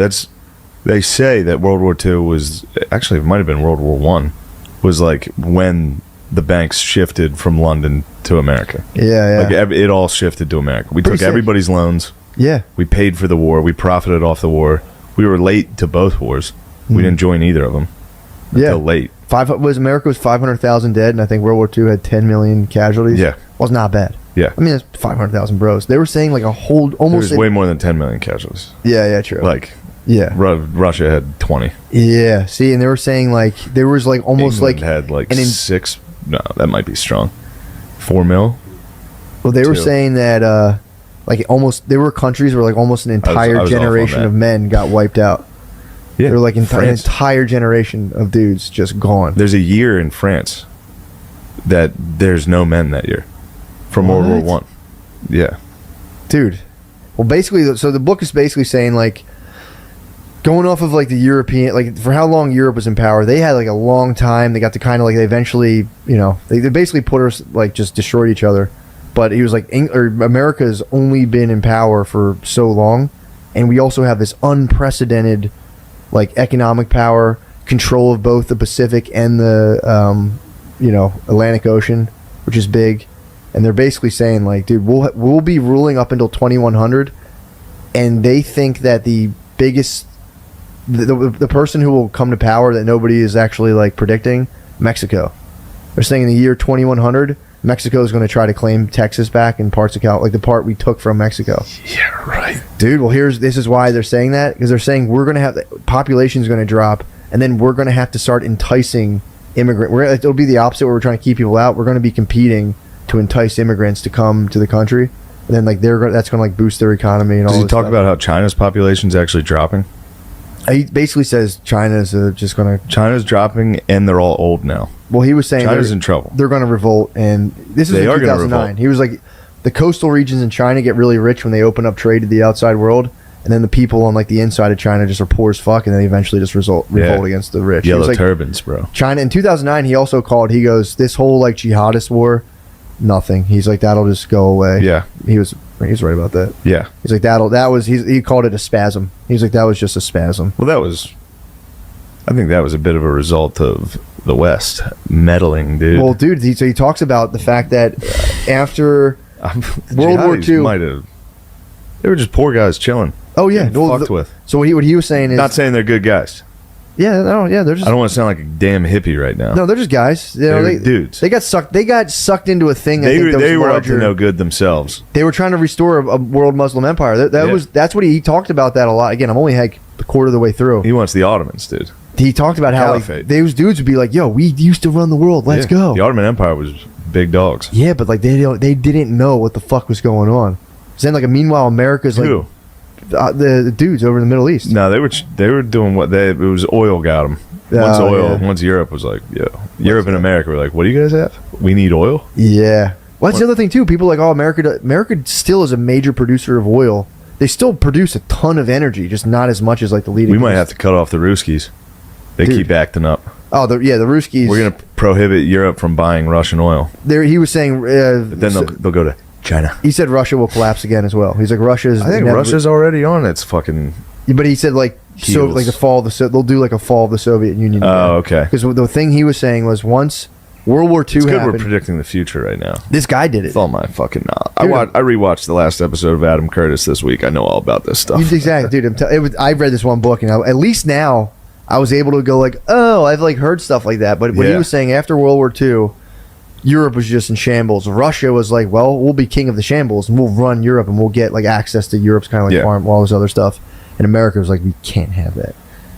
they say that World War II was actually, it might have been World War One, was like when the banks shifted from London to America. Yeah. Like it all shifted to America. We Pretty took everybody's loans. Yeah. We paid for the war. We profited off the war. We were late to both wars. We didn't join either of them until late. America was 500,000 dead, and I think World War II had 10 million casualties. Yeah. Was not bad. Yeah. I mean, that's 500,000 bros. They were saying like a whole almost. There was way more than 10 million casualties. Yeah, true. Like, yeah, Russia had 20. Yeah, see, and they were saying like there was like almost England like had like 6. No, that might be strong. 4 mil. Well, they were saying that like almost there were countries where like almost an entire generation of men got wiped out. Yeah, they were like an entire generation of dudes just gone. There's a year in France that there's no men that year from World War One. Yeah, dude. Well, basically, so the book is basically saying like, going off of like the European, like for how long Europe was in power, they had like a long time. They got to kind of like they eventually, you know, they basically put us like just destroyed each other. But he was like, America's only been in power for so long, and we also have this unprecedented like economic power, control of both the Pacific and the Atlantic Ocean, which is big. And they're basically saying like, dude, we'll be ruling up until 2100, and they think that the biggest the person who will come to power that nobody is actually like predicting, Mexico. They're saying in the year 2100, Mexico is going to try to claim Texas back and parts of like the part we took from Mexico. Yeah, right. Dude, well this is why they're saying that, because they're saying we're going to have the population is going to drop, and then we're going to have to start enticing it'll be the opposite, where we're trying to keep people out. We're going to be competing to entice immigrants to come to the country, and then like that's going to like boost their economy and all. Does he talk about how China's population is actually dropping? He basically says China's just going to... China's dropping, and they're all old now. Well, he was saying... China's in trouble. They're going to revolt, and this is in 2009. He was like, the coastal regions in China get really rich when they open up trade to the outside world, and then the people on like the inside of China just are poor as fuck, and then they eventually just revolt against the rich. Yellow like, turbans, bro. China, in 2009, he also he goes, this whole like jihadist war, nothing. He's like, that'll just go away. Yeah. He's right about that. Yeah. He's like, he called it a spasm. He's like, that was just a spasm. Well, I think that was a bit of a result of the West meddling, dude. Well, dude, he talks about the fact that after World War II, they were just poor guys chilling. Oh yeah, fucked with. So what he was saying is, not saying they're good guys. Yeah, no, yeah, they're just. I don't want to sound like a damn hippie right now. No, they're just guys. They're dudes. They got sucked into a thing. They were up to no good themselves. They were trying to restore a world Muslim empire. That's what he talked about that a lot. Again, I'm only like a quarter of the way through. He wants the Ottomans, dude. He talked about how like, those dudes would be like, "Yo, we used to run the world. Let's go." The Ottoman Empire was big dogs. Yeah, but like they didn't know what the fuck was going on. Then like meanwhile, America's like the dudes over in the Middle East. No, they were doing it was oil got them. Once Europe was like, Europe and America were like, what do you guys have? We need oil. Yeah. Well, that's the other thing too. People are like, America still is a major producer of oil. They still produce a ton of energy, just not as much as like the leading. We might have to cut off the Ruskies. They keep acting up. Oh, the Ruskies. We're gonna prohibit Europe from buying Russian oil. There, he was saying. Then they'll go to China. He said Russia will collapse again as well. He's like Russia's. I think Russia's already on its fucking. But he said like heels. like the fall of the they'll do like a fall of the Soviet Union. Oh, okay. Because the thing he was saying was once World War II It's good happened. we're predicting the future right now. This guy did it. With all my fucking I Dude. I rewatched the last episode of Adam Curtis this week. I know all about this stuff. Exactly, dude. I read this one book, and at least now I was able to go like, oh, I've like heard stuff like that. But what he Yeah. was saying after World War II, Europe was just in shambles. Russia was like, well, we'll be king of the shambles, and we'll run Europe, and we'll get like access to Europe's kind of like farm, all this other stuff. And America was like, we can't have that.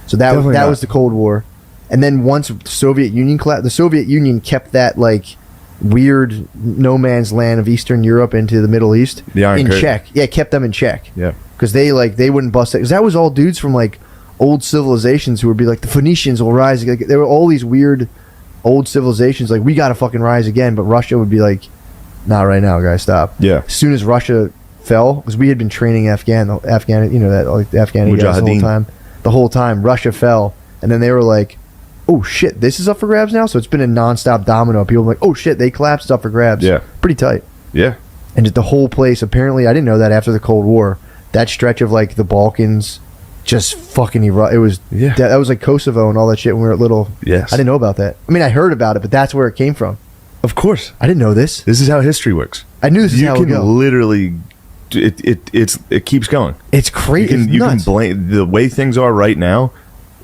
So that was the Cold War. And then once the Soviet Union collapsed, the Soviet Union kept that like weird no man's land of Eastern Europe into the Middle East in check. Yeah, kept them in check. Yeah, because they wouldn't bust it. Because that was all dudes from like old civilizations who would be like, the Phoenicians will rise. Like, there were all these weird old civilizations like, we got to fucking rise again. But Russia would be like, not right now, guys, stop. Yeah. As soon as Russia fell, because we had been training Afghan, the Afghani guys the whole time. Russia fell, and then they were like, oh shit, this is up for grabs now. So it's been a nonstop domino. People were like, oh shit, they collapsed, up for grabs. Yeah, pretty tight. Yeah, and just the whole place. Apparently, I didn't know that after the Cold War, that stretch of like the Balkans, just fucking erupted. It was that was like Kosovo and all that shit when we were little. Yes, I didn't know about that. I mean, I heard about it, but that's where it came from. Of course, I didn't know this. This is how history works. I knew this is how it would go. Literally. It keeps going. It's crazy. You can blame the way things are right now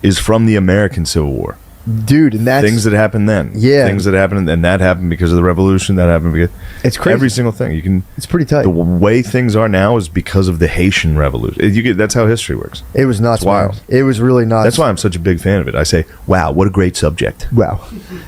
is from the American Civil War, dude. And that's things that happened then. Yeah, things that happened, and that happened because of the revolution. That happened because it's crazy. Every single thing you can. It's pretty tight. The way things are now is because of the Haitian Revolution. That's how history works. It was nuts. It's wild. Man. It was really nuts. That's why I'm such a big fan of it. I say, wow, what a great subject. Wow.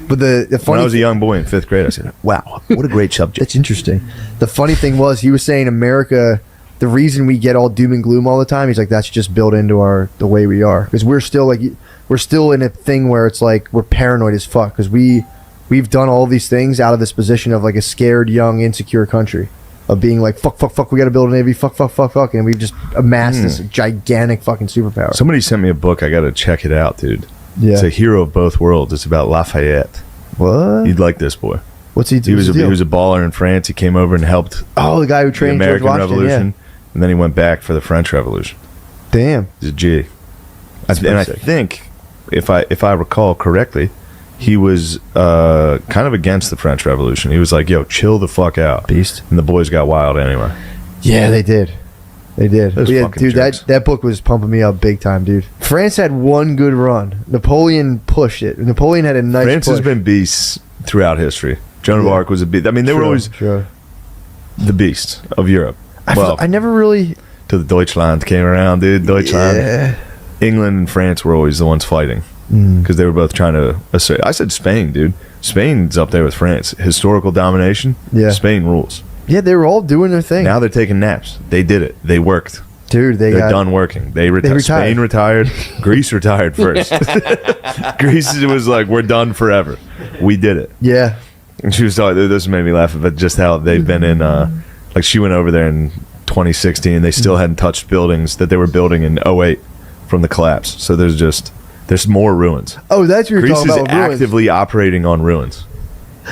But the funny when I was a young boy in 5th grade, I said, wow, what a great subject. That's interesting. The funny thing was, he was saying America. The reason we get all doom and gloom all the time, he's like, that's just built into the way we are, because we're still in a thing where it's like we're paranoid as fuck, because we've done all these things out of this position of like a scared, young, insecure country, of being like fuck, we got to build a navy, fuck, and we've just amassed this gigantic fucking superpower. Somebody sent me a book. I got to check it out, dude. Yeah, it's a hero of both worlds. It's about Lafayette. What? You'd like this boy. What's he do? He was a baller in France. He came over and helped. Oh, the guy who trained the American George Washington, Revolution. Yeah. And then he went back for the French Revolution. Damn, he's a G. I think, if I recall correctly, he was kind of against the French Revolution. He was like, "Yo, chill the fuck out, beast." And the boys got wild anyway. Yeah, they did. Yeah, dude, jerks. that book was pumping me up big time, dude. France had one good run. Napoleon pushed it. Napoleon had a nice. France push. has been beasts throughout history. Joan of Arc was a beast. I mean, they were always the beasts of Europe. I never really. Till the Deutschland came around, dude. Deutschland. Yeah. England and France were always the ones fighting because they were both trying to assert. I said Spain, dude. Spain's up there with France. Historical domination. Yeah. Spain rules. Yeah, they were all doing their thing. Now they're taking naps. They did it. They worked. Dude, they're done working. They retired. Spain retired. Greece retired first. Greece was like, we're done forever. We did it. Yeah. And she was talking, this made me laugh about just how they've been in, like she went over there in 2016 and they still hadn't touched buildings that they were building in 08 from the collapse. So there's more ruins. Oh, that's what you're Greece talking about. Greece is actively operating on ruins.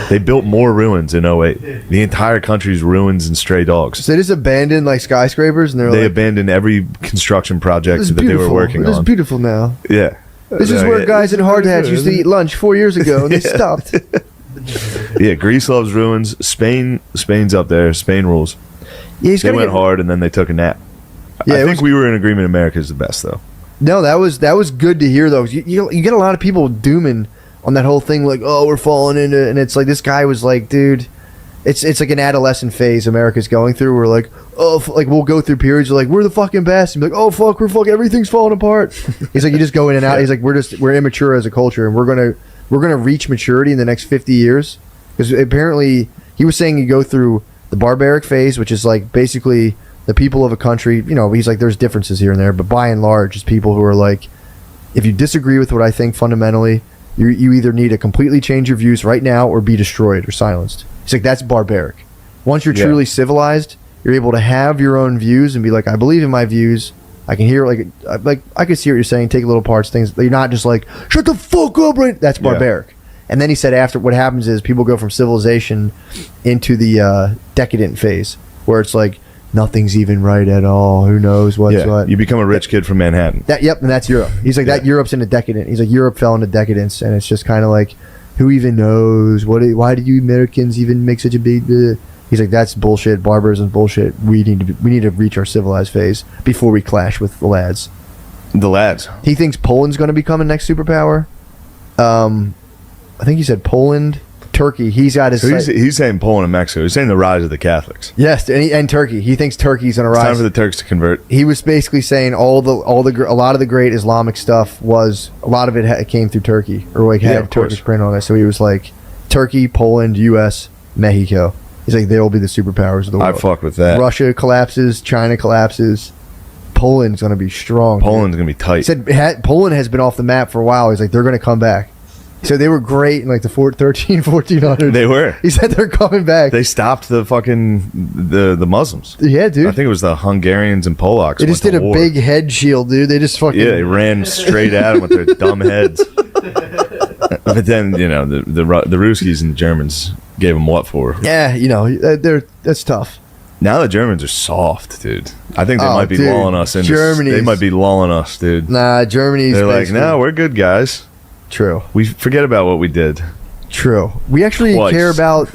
They built more ruins in 08. The entire country's ruins and stray dogs. So they just abandoned like skyscrapers, and they abandoned every construction project that they were working on. It's beautiful now. Yeah. This is where guys in hard hats used to eat lunch 4 years ago, and they stopped. Yeah, Greece loves ruins. Spain's up there. Spain rules. Yeah, they went hard, and then they took a nap. Yeah, I think we were in agreement. America's the best, though. No, that was good to hear, though. You get a lot of people dooming on that whole thing, like, oh, we're falling into, and it's like this guy was like, dude, it's like an adolescent phase America's going through. We're like, oh, like we'll go through periods of like we're the fucking best, and be like, oh fuck, we're fucking everything's falling apart. He's like, you just go in and out. He's like, we're immature as a culture, and we're gonna reach maturity in the next 50 years, because apparently he was saying you go through the barbaric phase, which is like basically the people of a country. You know, he's like, there's differences here and there, but by and large, it's people who are like, if you disagree with what I think fundamentally, you either need to completely change your views right now or be destroyed or silenced. He's like, that's barbaric. Once you're truly civilized, you're able to have your own views and be like, I believe in my views. I can hear like I can see what you're saying. Take little parts, things. You're not just like, shut the fuck up, right? That's barbaric. And then he said after what happens is people go from civilization into the decadent phase, where it's like nothing's even right at all. Who knows what's what? You become a rich kid from Manhattan. And that's Europe. He's like that. Europe's in a decadent. He's like Europe fell into decadence, and it's just kind of like, who even knows why do you Americans even make such a big? He's like, that's bullshit. Barbarism's bullshit. We need to reach our civilized phase before we clash with the lads. The lads. He thinks Poland's going to become a next superpower. I think he said Poland, Turkey. He's got his. So he's saying Poland and Mexico. He's saying the rise of the Catholics. Yes, and Turkey. He thinks Turkey's going to rise. It's time for the Turks to convert. He was basically saying a lot of the great Islamic stuff was a lot of it came through Turkey or like had Turkish print on it. So he was like Turkey, Poland, U.S., Mexico. He's like they will be the superpowers of the world. I fuck with that. Russia collapses, China collapses. Poland's going to be strong. Poland's going to be tight. He said Poland has been off the map for a while. He's like they're going to come back. So they were great in like the 1400s. They were. He said they're coming back. They stopped the fucking the Muslims. Yeah, dude. I think it was the Hungarians and Polacks. They just did a big head shield, dude. They just fucking they ran straight at them with their dumb heads. But then the Ruskies and the Germans gave them what for? Yeah, that's tough. Now the Germans are soft, dude. I think they might be lulling us into. They might be lulling us, dude. Nah, Germany's. They're like, no, we're good guys. True. We forget about what we did. True. We actually Twice. care about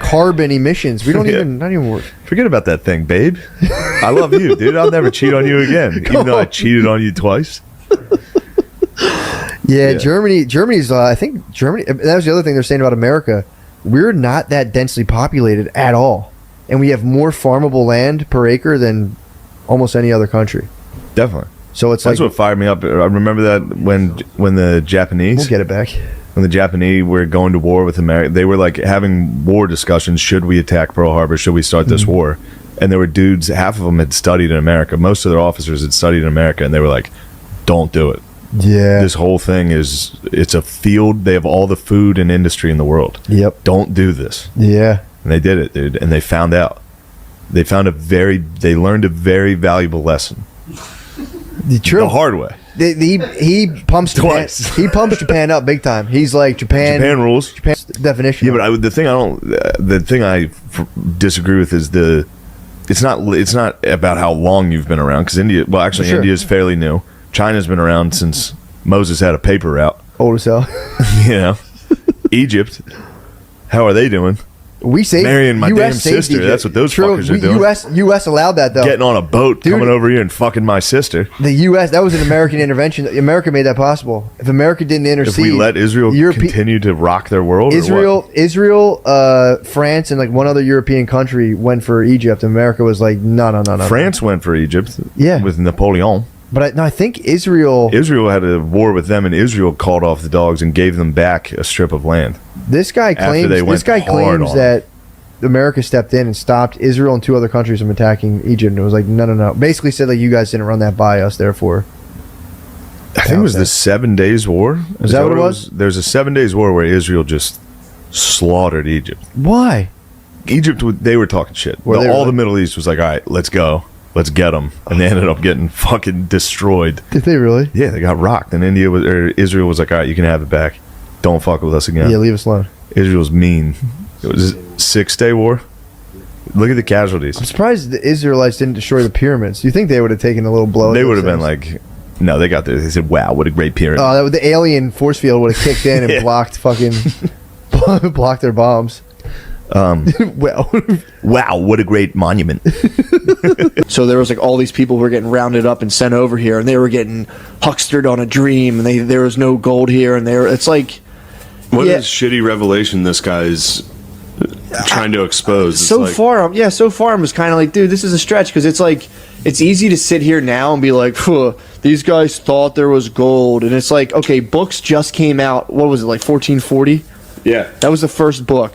carbon emissions. We don't not even work. Forget about that thing, babe. I love you, dude. I'll never cheat on you again. Even though I cheated on you twice. Yeah. Germany's. I think Germany. That was the other thing they're saying about America. We're not that densely populated at all, and we have more farmable land per acre than almost any other country. Definitely. So it's that's like what fired me up. I remember that when the Japanese. We'll get it back. When the Japanese were going to war with America, they were like having war discussions. Should we attack Pearl Harbor? Should we start this war? And there were dudes. Half of them had studied in America. Most of their officers had studied in America, and they were like, "Don't do it." Yeah. This whole thing it's a field. They have all the food and industry in the world. Yep. Don't do this. Yeah. And they did it, dude. And they found out. They learned a very valuable lesson. True. The hard way. He pumps Twice. Japan, he pumps Japan up big time. He's like Japan rules. Japan's definition. Yeah, but the thing I disagree with is it's not about how long you've been around, because India is fairly new. China's been around since Moses had a paper route. Old as hell. Egypt, how are they doing? We saved marrying my US damn saved sister. Egypt. That's what those fuckers are doing. U.S. allowed that though. Getting on a boat, Dude, coming over here and fucking my sister. The U.S. that was an American intervention. America made that possible. If America didn't intercede, if we let Israel continue to rock their world, Israel, France, and like one other European country went for Egypt. America was like, no. France went for Egypt. Yeah, with Napoleon. But I think Israel had a war with them, and Israel called off the dogs and gave them back a strip of land. This guy claims that America stepped in and stopped Israel and two other countries from attacking Egypt. And it was like, no. Basically said like, you guys didn't run that by us, therefore. I think it was the 7 Days War. Is that what it was? There's a 7 Days War where Israel just slaughtered Egypt. Why? Egypt, they were talking shit. All the Middle East was like, all right, let's go. Let's get them. And they ended up getting fucking destroyed. Did they really? Yeah, they got rocked. And Israel was like, all right, you can have it back. Don't fuck with us again. Yeah, leave us alone. Israel's mean. It was a 6 day war. Look at the casualties. I'm surprised the Israelites didn't destroy the pyramids. Do you think they would have taken a little blow? They would have been like, no, they got there. They said, wow, what a great pyramid. Oh, the alien force field would have kicked in and blocked their bombs. Wow, what a great monument. So there was like all these people who were getting rounded up and sent over here, and they were getting huckstered on a dream, and there was no gold here, and it's like, what a shitty revelation this guy's trying to expose. It's so far I'm just kind of like, dude, this is a stretch, because it's like, it's easy to sit here now and be like, these guys thought there was gold, and it's like, okay, books just came out. What was it, like 1440? Yeah, that was the first book.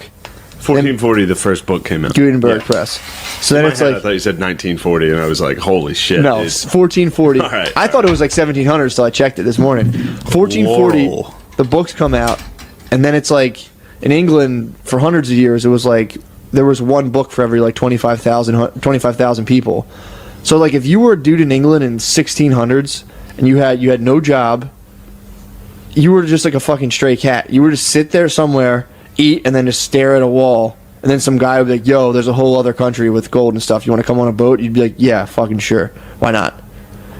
1440, the first book came out. Gutenberg Press. So then it's like, I thought you said 1940, and I was like, holy shit. No, it's 1440. All right. I thought it was like 1700, so I checked it this morning. 1440, Whoa. The books come out, and then it's like, in England, for hundreds of years, it was like, there was one book for every like 25,000 people. So like, if you were a dude in England in 1600s, and you had no job, you were just like a fucking stray cat. You were just sit there somewhere, eat, and then just stare at a wall. And then some guy would be like, yo, there's a whole other country with gold and stuff. You want to come on a boat? You'd be like, yeah, fucking sure. Why not?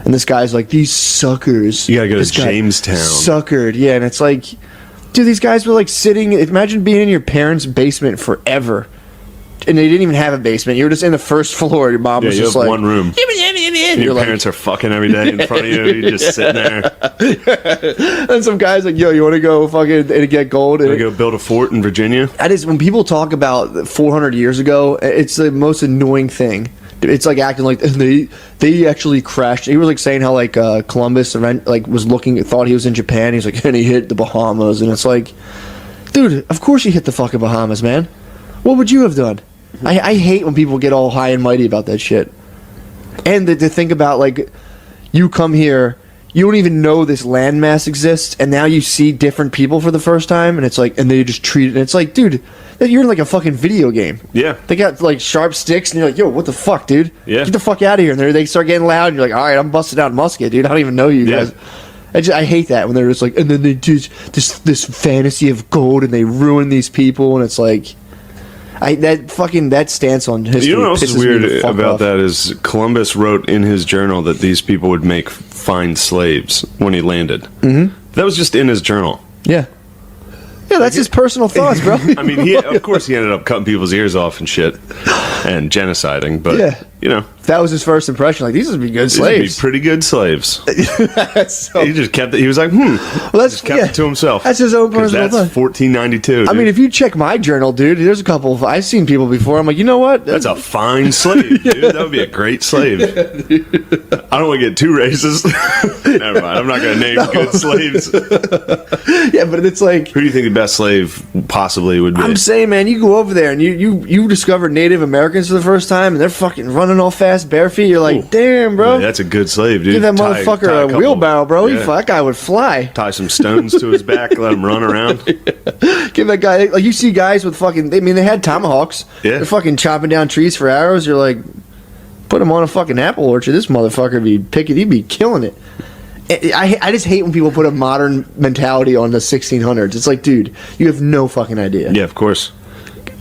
And this guy's like, these suckers. You gotta go to This guy Jamestown. Suckered. Yeah, and it's like, dude, these guys were like sitting. Imagine being in your parents' basement forever. And they didn't even have a basement. You were just in the first floor. Your mom Yeah, was you just have like, one room. and Your you're like, parents are fucking every day in front of you. You're just sitting there. and some guy's like, yo, you want to go fucking and get gold? Gonna go build a fort in Virginia. That is, when people talk about 400 years ago, it's the most annoying thing. It's like acting like they actually crashed. He was like saying how like Columbus was looking, thought he was in Japan. He's like, and he hit the Bahamas, and it's like, dude, of course you hit the fucking Bahamas, man. What would you have done? I hate when people get all high and mighty about that shit. And to think about, like, you come here, you don't even know this landmass exists, and now you see different people for the first time, and it's like, and they just treat it, and it's like, dude, you're in like a fucking video game. Yeah. They got like sharp sticks, and you're like, yo, what the fuck, dude? Yeah. Get the fuck out of here. And they start getting loud, and you're like, all right, I'm busting out musket, dude. I don't even know you Yeah. guys. I hate that when they're just like, and then they do this fantasy of gold, and they ruin these people, and it's like, that stance on history. You know what else is pisses me weird the fuck about off. that is Columbus wrote in his journal that these people would make fine slaves when he landed. Mm-hmm. That was just in his journal. Yeah. Yeah, that's his personal thoughts, bro. I mean, of course he ended up cutting people's ears off and shit and genociding, but, Yeah. you know. That was his first impression. Like, these would be good These would be slaves. pretty good slaves. So- He just kept it. He was like, just kept it to himself. That's his own 'Cause personal That's thought. 1492. I mean, if you check my journal, dude, there's a couple of, I've seen people before. I'm like, you know what? that's a fine slave, dude. That would be a great slave. I don't want to get too racist. Never mind. I'm not going to name good slaves. Who Yeah, but it's like, do you think the best slave possibly would be? I'm saying, man, you go over there and you discover Native Americans for the first time, and they're fucking running all fast, bare feet. You're like, damn, bro. Yeah, that's a good slave, dude. Give that Tie motherfucker a a couple- wheelbarrow, bro. Yeah. That guy would fly. Tie some stones to his back, let him run around. Give that guy, like, you see guys with fucking, they had tomahawks. Yeah. They're fucking chopping down trees for arrows. You're like, put him on a fucking apple orchard. This motherfucker he'd be killing it. I just hate when people put a modern mentality on the 1600s. It's like, dude, you have no fucking idea. Yeah, of course.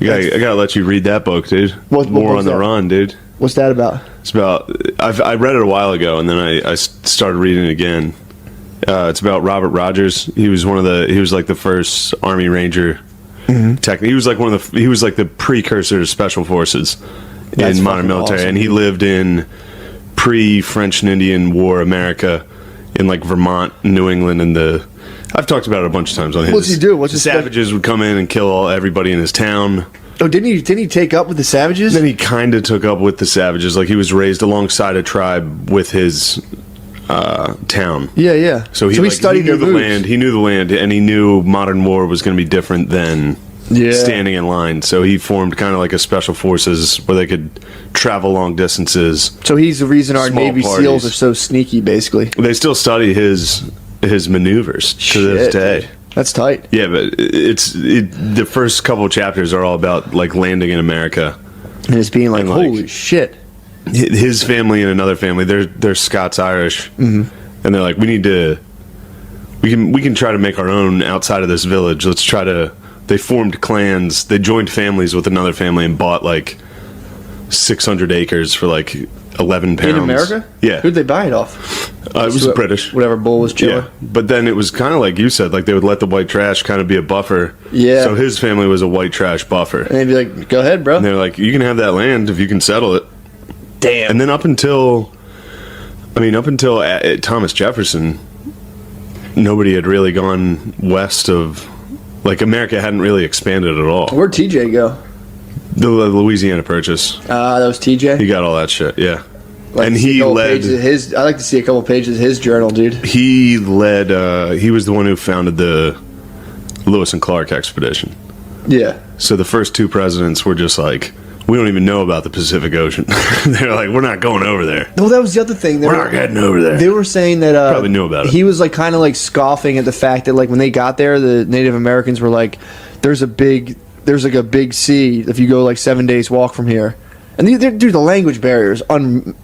I gotta let you read that book, dude. What War book's on the that? Run, dude. What's that about? It's about. I read it a while ago, and then I started reading it again. It's about Robert Rogers. He was He was like the first Army Ranger. He was like He was like the precursor to Special Forces That's in modern fucking military, awesome, and he dude. lived in pre-French and Indian War America in like Vermont, New England, and I've talked about it a bunch of times on his. What's he do? What's the his savages would come in and kill everybody in his town. Oh, didn't he take up with the savages? Then he kind of took up with the savages. Like he was raised alongside a tribe with his town. Yeah. So he studied knew their the moves. land. He knew the land, and he knew modern war was going to be different than Yeah. standing in line. So he formed kind of like a special forces where they could travel long distances. So he's the reason our Small Navy parties. SEALs are so sneaky, basically. They still study his maneuvers to this Shit, day. dude. That's tight. Yeah, but the first couple of chapters are all about like landing in America. And it's being like, And, like, holy shit. His family and another family, they're Scots Irish, and they're like, we can try to make our own outside of this village. Let's try to. They formed clans. They joined families with another family and bought like 600 acres for like 11 pounds In America? Yeah, Who'd they buy it off? it was British. Whatever bull was chilling. Yeah, but then it was kind of like you said, like they would let the white trash kind of be a buffer. Yeah. So his family was a white trash buffer, And they'd be like, go ahead, bro. and they're like, you can have that land if you can settle it. Damn. And then up until Thomas Jefferson, nobody had really gone west of, like America hadn't really expanded at all. Where'd TJ go? The Louisiana Purchase, That was TJ. he got all that shit, yeah. Like And to see he a couple led. pages of his. I like to see a couple pages of his journal, dude. He led. He was the one who founded the Lewis and Clark expedition. Yeah. So the first two presidents were just like, we don't even know about the Pacific Ocean. They're like, we're not going over there. Well, that was the other thing. We're not heading over there. They were saying that Probably knew about it. He was like kind of like scoffing at the fact that like when they got there, the Native Americans were like, "There's like a big sea if you go like 7 days walk from here," And dude, the language barrier is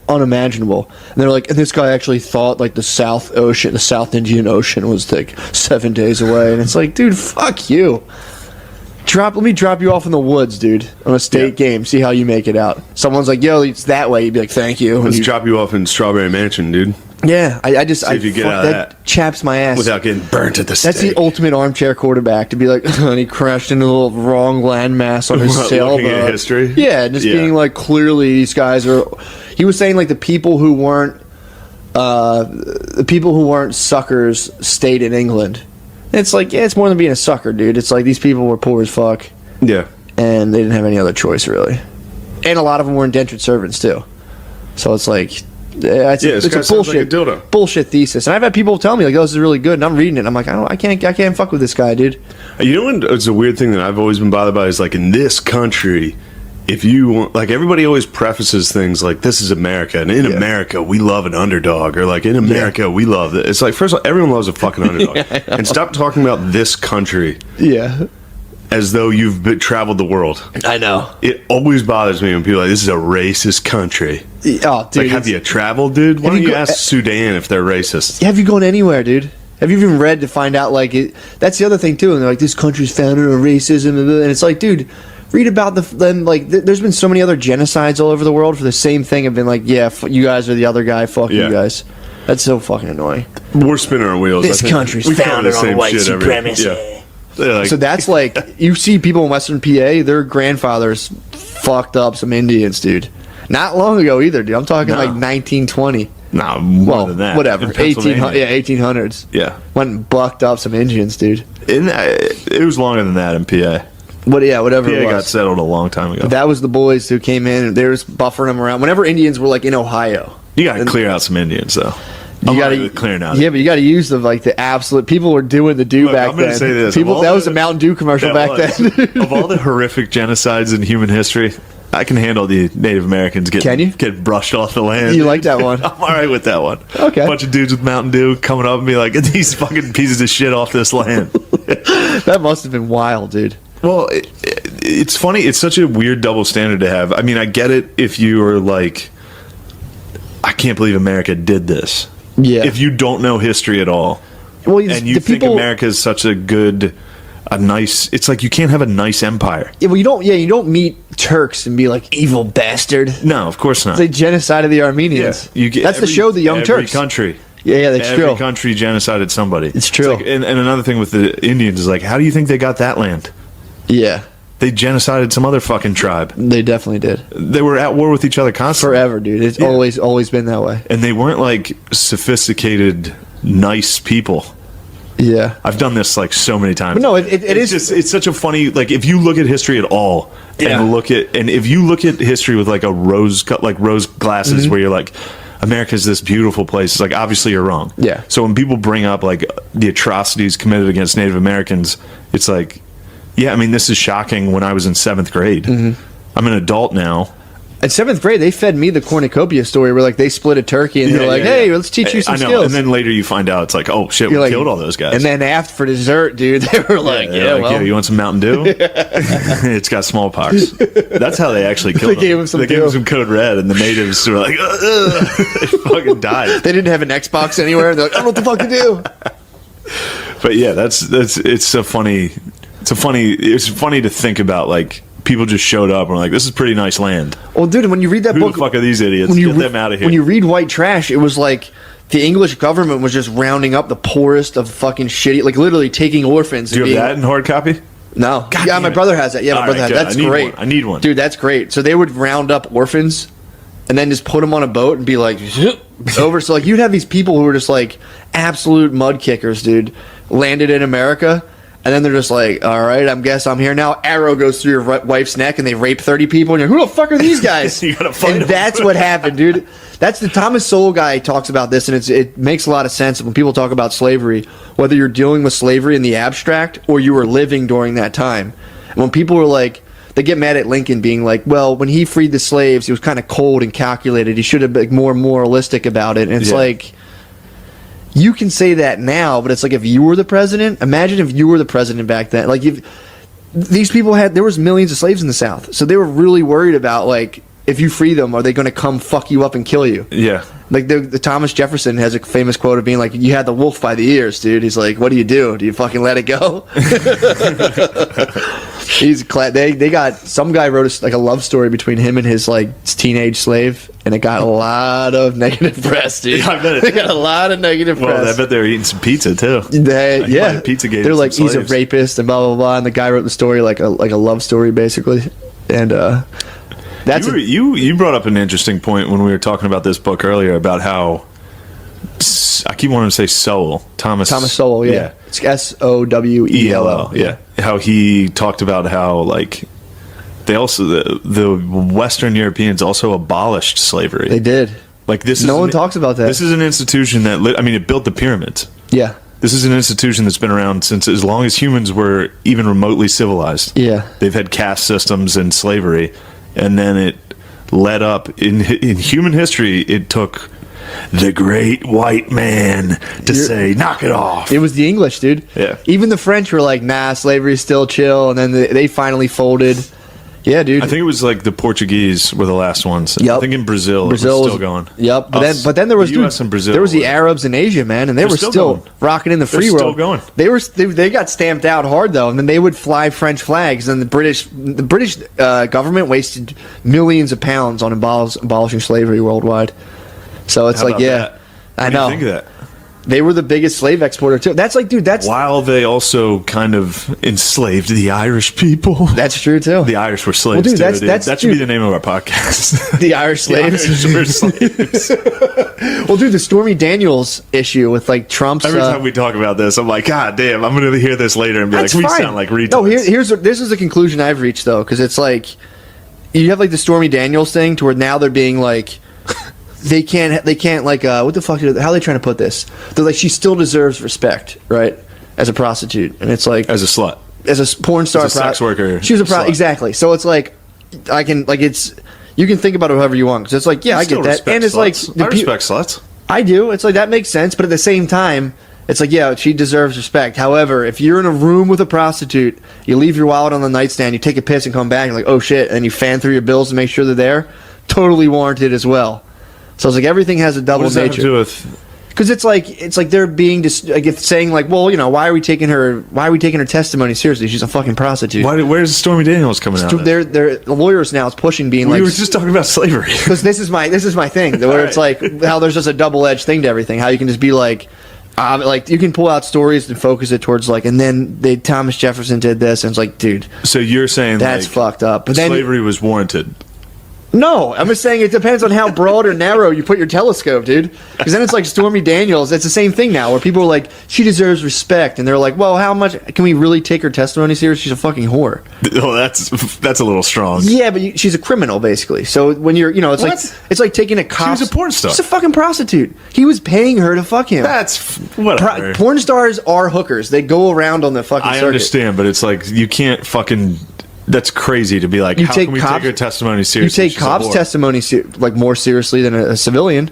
unimaginable. And they're like, and this guy actually thought like the South Indian Ocean was like 7 days away. And it's like, dude, fuck you. Let me drop you off in the woods, dude, on a state game. See how you make it out. Someone's like, yo, it's that way. You'd be like, thank you. Let's drop you off in Strawberry Mansion, dude. Yeah, I just See if you get out of that chaps my ass without getting burnt at the stake. That's the ultimate armchair quarterback to be like, and he crashed into a little wrong landmass on his sailboat. Looking at history? Yeah, just being like, clearly these guys are. He was saying like the people who weren't suckers stayed in England. And it's like, yeah, it's more than being a sucker, dude. It's like these people were poor as fuck. Yeah, and they didn't have any other choice really, and a lot of them were indentured servants too. So it's like. It's a bullshit thesis, and I've had people tell me like, "Oh, this is really good," and I'm reading it. And I'm like, I can't fuck with this guy, dude. You know what? It's a weird thing that I've always been bothered by is like in this country, if you want, like everybody always prefaces things like this is America, and in America we love an underdog, or like in America we love it. It's like first of all, everyone loves a fucking underdog, and stop talking about this country. Yeah. As though you've traveled the world. I know. It always bothers me when people are like, this is a racist country. Oh, dude. Like, have you traveled, dude? Why don't you ask Sudan if they're racist? Have you gone anywhere, dude? Have you even read to find out, like, that's the other thing, too. And they're like, this country's founded on racism. And it's like, dude, read about them. Like, there's been so many other genocides all over the world for the same thing. Have been like, yeah, you guys are the other guy. Fuck you guys. That's so fucking annoying. We're spinning our wheels. This country's founded on white supremacy. Like, so that's like, you see people in Western PA, their grandfathers fucked up some Indians, dude. Not long ago either, dude. I'm talking like 1920. No, more than that. Whatever. 1800s. Yeah. Went and bucked up some Indians, dude. It was longer than that in PA. Whatever PA it was. got settled a long time ago. That was the boys who came in, and they were just buffering them around. Whenever Indians were like in Ohio. You got to clear out some Indians, though. You got to clearing out. Yeah, but you got to use the absolute. People were doing the back then. I'm going to say this. That was a Mountain Dew commercial back then. Of all the horrific genocides in human history, I can handle the Native Americans getting brushed off the land. You like that one? I'm all right with that one. Okay. A bunch of dudes with Mountain Dew coming up and be like, get these fucking pieces of shit off this land. That must have been wild, dude. Well, it's funny. It's such a weird double standard to have. I mean, I get it if you are like, I can't believe America did this. Yeah. If you don't know history at all, well, and you think America is such a nice, it's like you can't have a nice empire. Yeah, well, you don't meet Turks and be like evil bastard. No, of course not. They genocided the Armenians. Yeah, that's the show, The Young Turks. Every country. Yeah, that's true. Every country genocided somebody. It's true. Like, and another thing with the Indians is like, how do you think they got that land? Yeah. They genocided some other fucking tribe. They definitely did. They were at war with each other constantly. Forever, dude. It's always been that way. And they weren't like sophisticated, nice people. Yeah. I've done this like so many times. But no, it is just, it's such a funny, like if you look at history at all and if you look at history with like rose glasses where you're like, America's this beautiful place, it's like obviously you're wrong. Yeah. So when people bring up like the atrocities committed against Native Americans, it's like, yeah, I mean, this is shocking when I was in 7th grade. I'm an adult now. In 7th grade, they fed me the cornucopia story where like they split a turkey and they're like, hey, let's teach you some skills. And then later you find out it's like, oh shit, we killed all those guys. And then after for dessert, dude, they were like, you want some Mountain Dew? It's got smallpox. That's how they actually killed them. They gave him some Code Red, and the natives were like, they fucking died. They didn't have an Xbox anywhere. They're like, I don't know what the fuck to do. But yeah, it's so funny. It's funny to think about, like, people just showed up and were like, this is pretty nice land. Well, dude, when you read that book, book... Who the fuck are these idiots? Get them out of here. When you read White Trash, it was like the English government was just rounding up the poorest of fucking shitty... Like, literally taking orphans... Do you have that in hard copy? No. God my brother has that. Yeah, my brother has that. That's great. I need one. Dude, that's great. So they would round up orphans and then just put them on a boat and be like... over. So, like, you'd have these people who were just, like, absolute mud kickers, dude. Landed in America... And then they're just like, all right, I guess I'm here now. Arrow goes through your wife's neck, and they rape 30 people. And you're like, who the fuck are these guys? You gotta find and them. that's what happened, dude. That's the Thomas Sowell guy talks about this, and it makes a lot of sense when people talk about slavery, whether you're dealing with slavery in the abstract or you were living during that time. And when people were like, they get mad at Lincoln being like, well, when he freed the slaves, he was kind of cold and calculated. He should have been more moralistic about it. And it's like... You can say that now, but it's like if you were the president, imagine if you were the president back then. Like, if these people there was millions of slaves in the South, so they were really worried about like if you free them, are they going to come fuck you up and kill you? Yeah. Like the Thomas Jefferson has a famous quote of being like, you had the wolf by the ears, dude. He's like, what do? Do you fucking let it go? They got, some guy wrote a love story between him and his like teenage slave, and it got a lot of negative press, dude. Yeah, I bet it They got a lot of negative Well, press. I bet they were eating some pizza too. Yeah, Pizzagate. they're like, he's a rapist and blah blah blah, and the guy wrote the story like a love story basically, and that's you brought up an interesting point when we were talking about this book earlier about how I keep wanting to say Sowell, Thomas Sowell, yeah. It's Sowell, yeah. How he talked about how like they also the Western Europeans also abolished slavery. They did. Like this, No one talks about that. This is an institution that it built the pyramids. Yeah, This is an institution that's been around since as long as humans were even remotely civilized. yeah. They've had caste systems and slavery, and then it led up in human history. It took the great white man to say, knock it off. It was the English, dude. Yeah. Even the French were like, nah, slavery's still chill, and then they finally folded. Yeah, dude. I think it was like the Portuguese were the last ones. Yep. I think in Brazil it was still going. Yep. But then there was the US and Brazil. There was the Arabs in Asia, man, and they were still going. rocking in the free They're world. still going. They got stamped out hard though, and then they would fly French flags, and the British government wasted millions of pounds on abolishing slavery worldwide. So it's How like, about yeah, that? I What do you know. think of that? They were the biggest slave exporter too. That's like, dude, that's While they also kind of enslaved the Irish people. that's true too. The Irish were slaves. Well, dude, too, that's- that should be dude. the name of our podcast. The Irish slaves. The Irish were slaves. Well, dude, the Stormy Daniels issue with like Trump's. Every time we talk about this, I'm like, God damn, I'm going to hear this later and be like, that's we fine. sound like retards. No, this is the conclusion I've reached though, because it's like you have like the Stormy Daniels thing to where now they're being like. They can't like what the fuck? How are they trying to put this? They're like, she still deserves respect, right? As a prostitute, and it's like As a slut. as a porn star, As a sex worker She was a slut. exactly. So it's like I can like it's you can think about it however you want because it's like I Still get that, respect and it's sluts. like I respect sluts. I do. It's like that makes sense, but at the same time, it's like she deserves respect. However, if you're in a room with a prostitute, you leave your wallet on the nightstand, you take a piss and come back, and you're like, oh shit, and you fan through your bills to make sure they're there, totally warranted as well. So it's like everything has a What double does that have to nature. do with... Because it's like they're being like it's saying like, well, why are we taking her testimony seriously? She's a fucking prostitute. Where's Stormy Daniels coming out of? They're the lawyers now is pushing being We like were just talking about slavery. because this is my thing where it's like how there's just a double-edged thing to everything, how you can just be like you can pull out stories and focus it towards like, and then Thomas Jefferson did this, and it's like, dude, So you're saying that's like, fucked up. But then slavery was warranted. no, I'm just saying it depends on how broad or narrow you put your telescope, dude. Because then it's like Stormy Daniels. It's the same thing now, where people are like, she deserves respect, and they're like, well, how much can we really take her testimony serious? She's a fucking whore. Oh, that's a little strong. Yeah, but she's a criminal, basically. So when you're, it's like taking a cop. She was a porn star. She's a fucking prostitute. He was paying her to fuck him. That's whatever. Porn stars are hookers. They go around on the fucking I circuit. understand, but it's like you can't fucking. That's crazy to be like. You How take can we cops- take her testimony You seriously? take She's a cops' whore. testimony like more seriously than a civilian.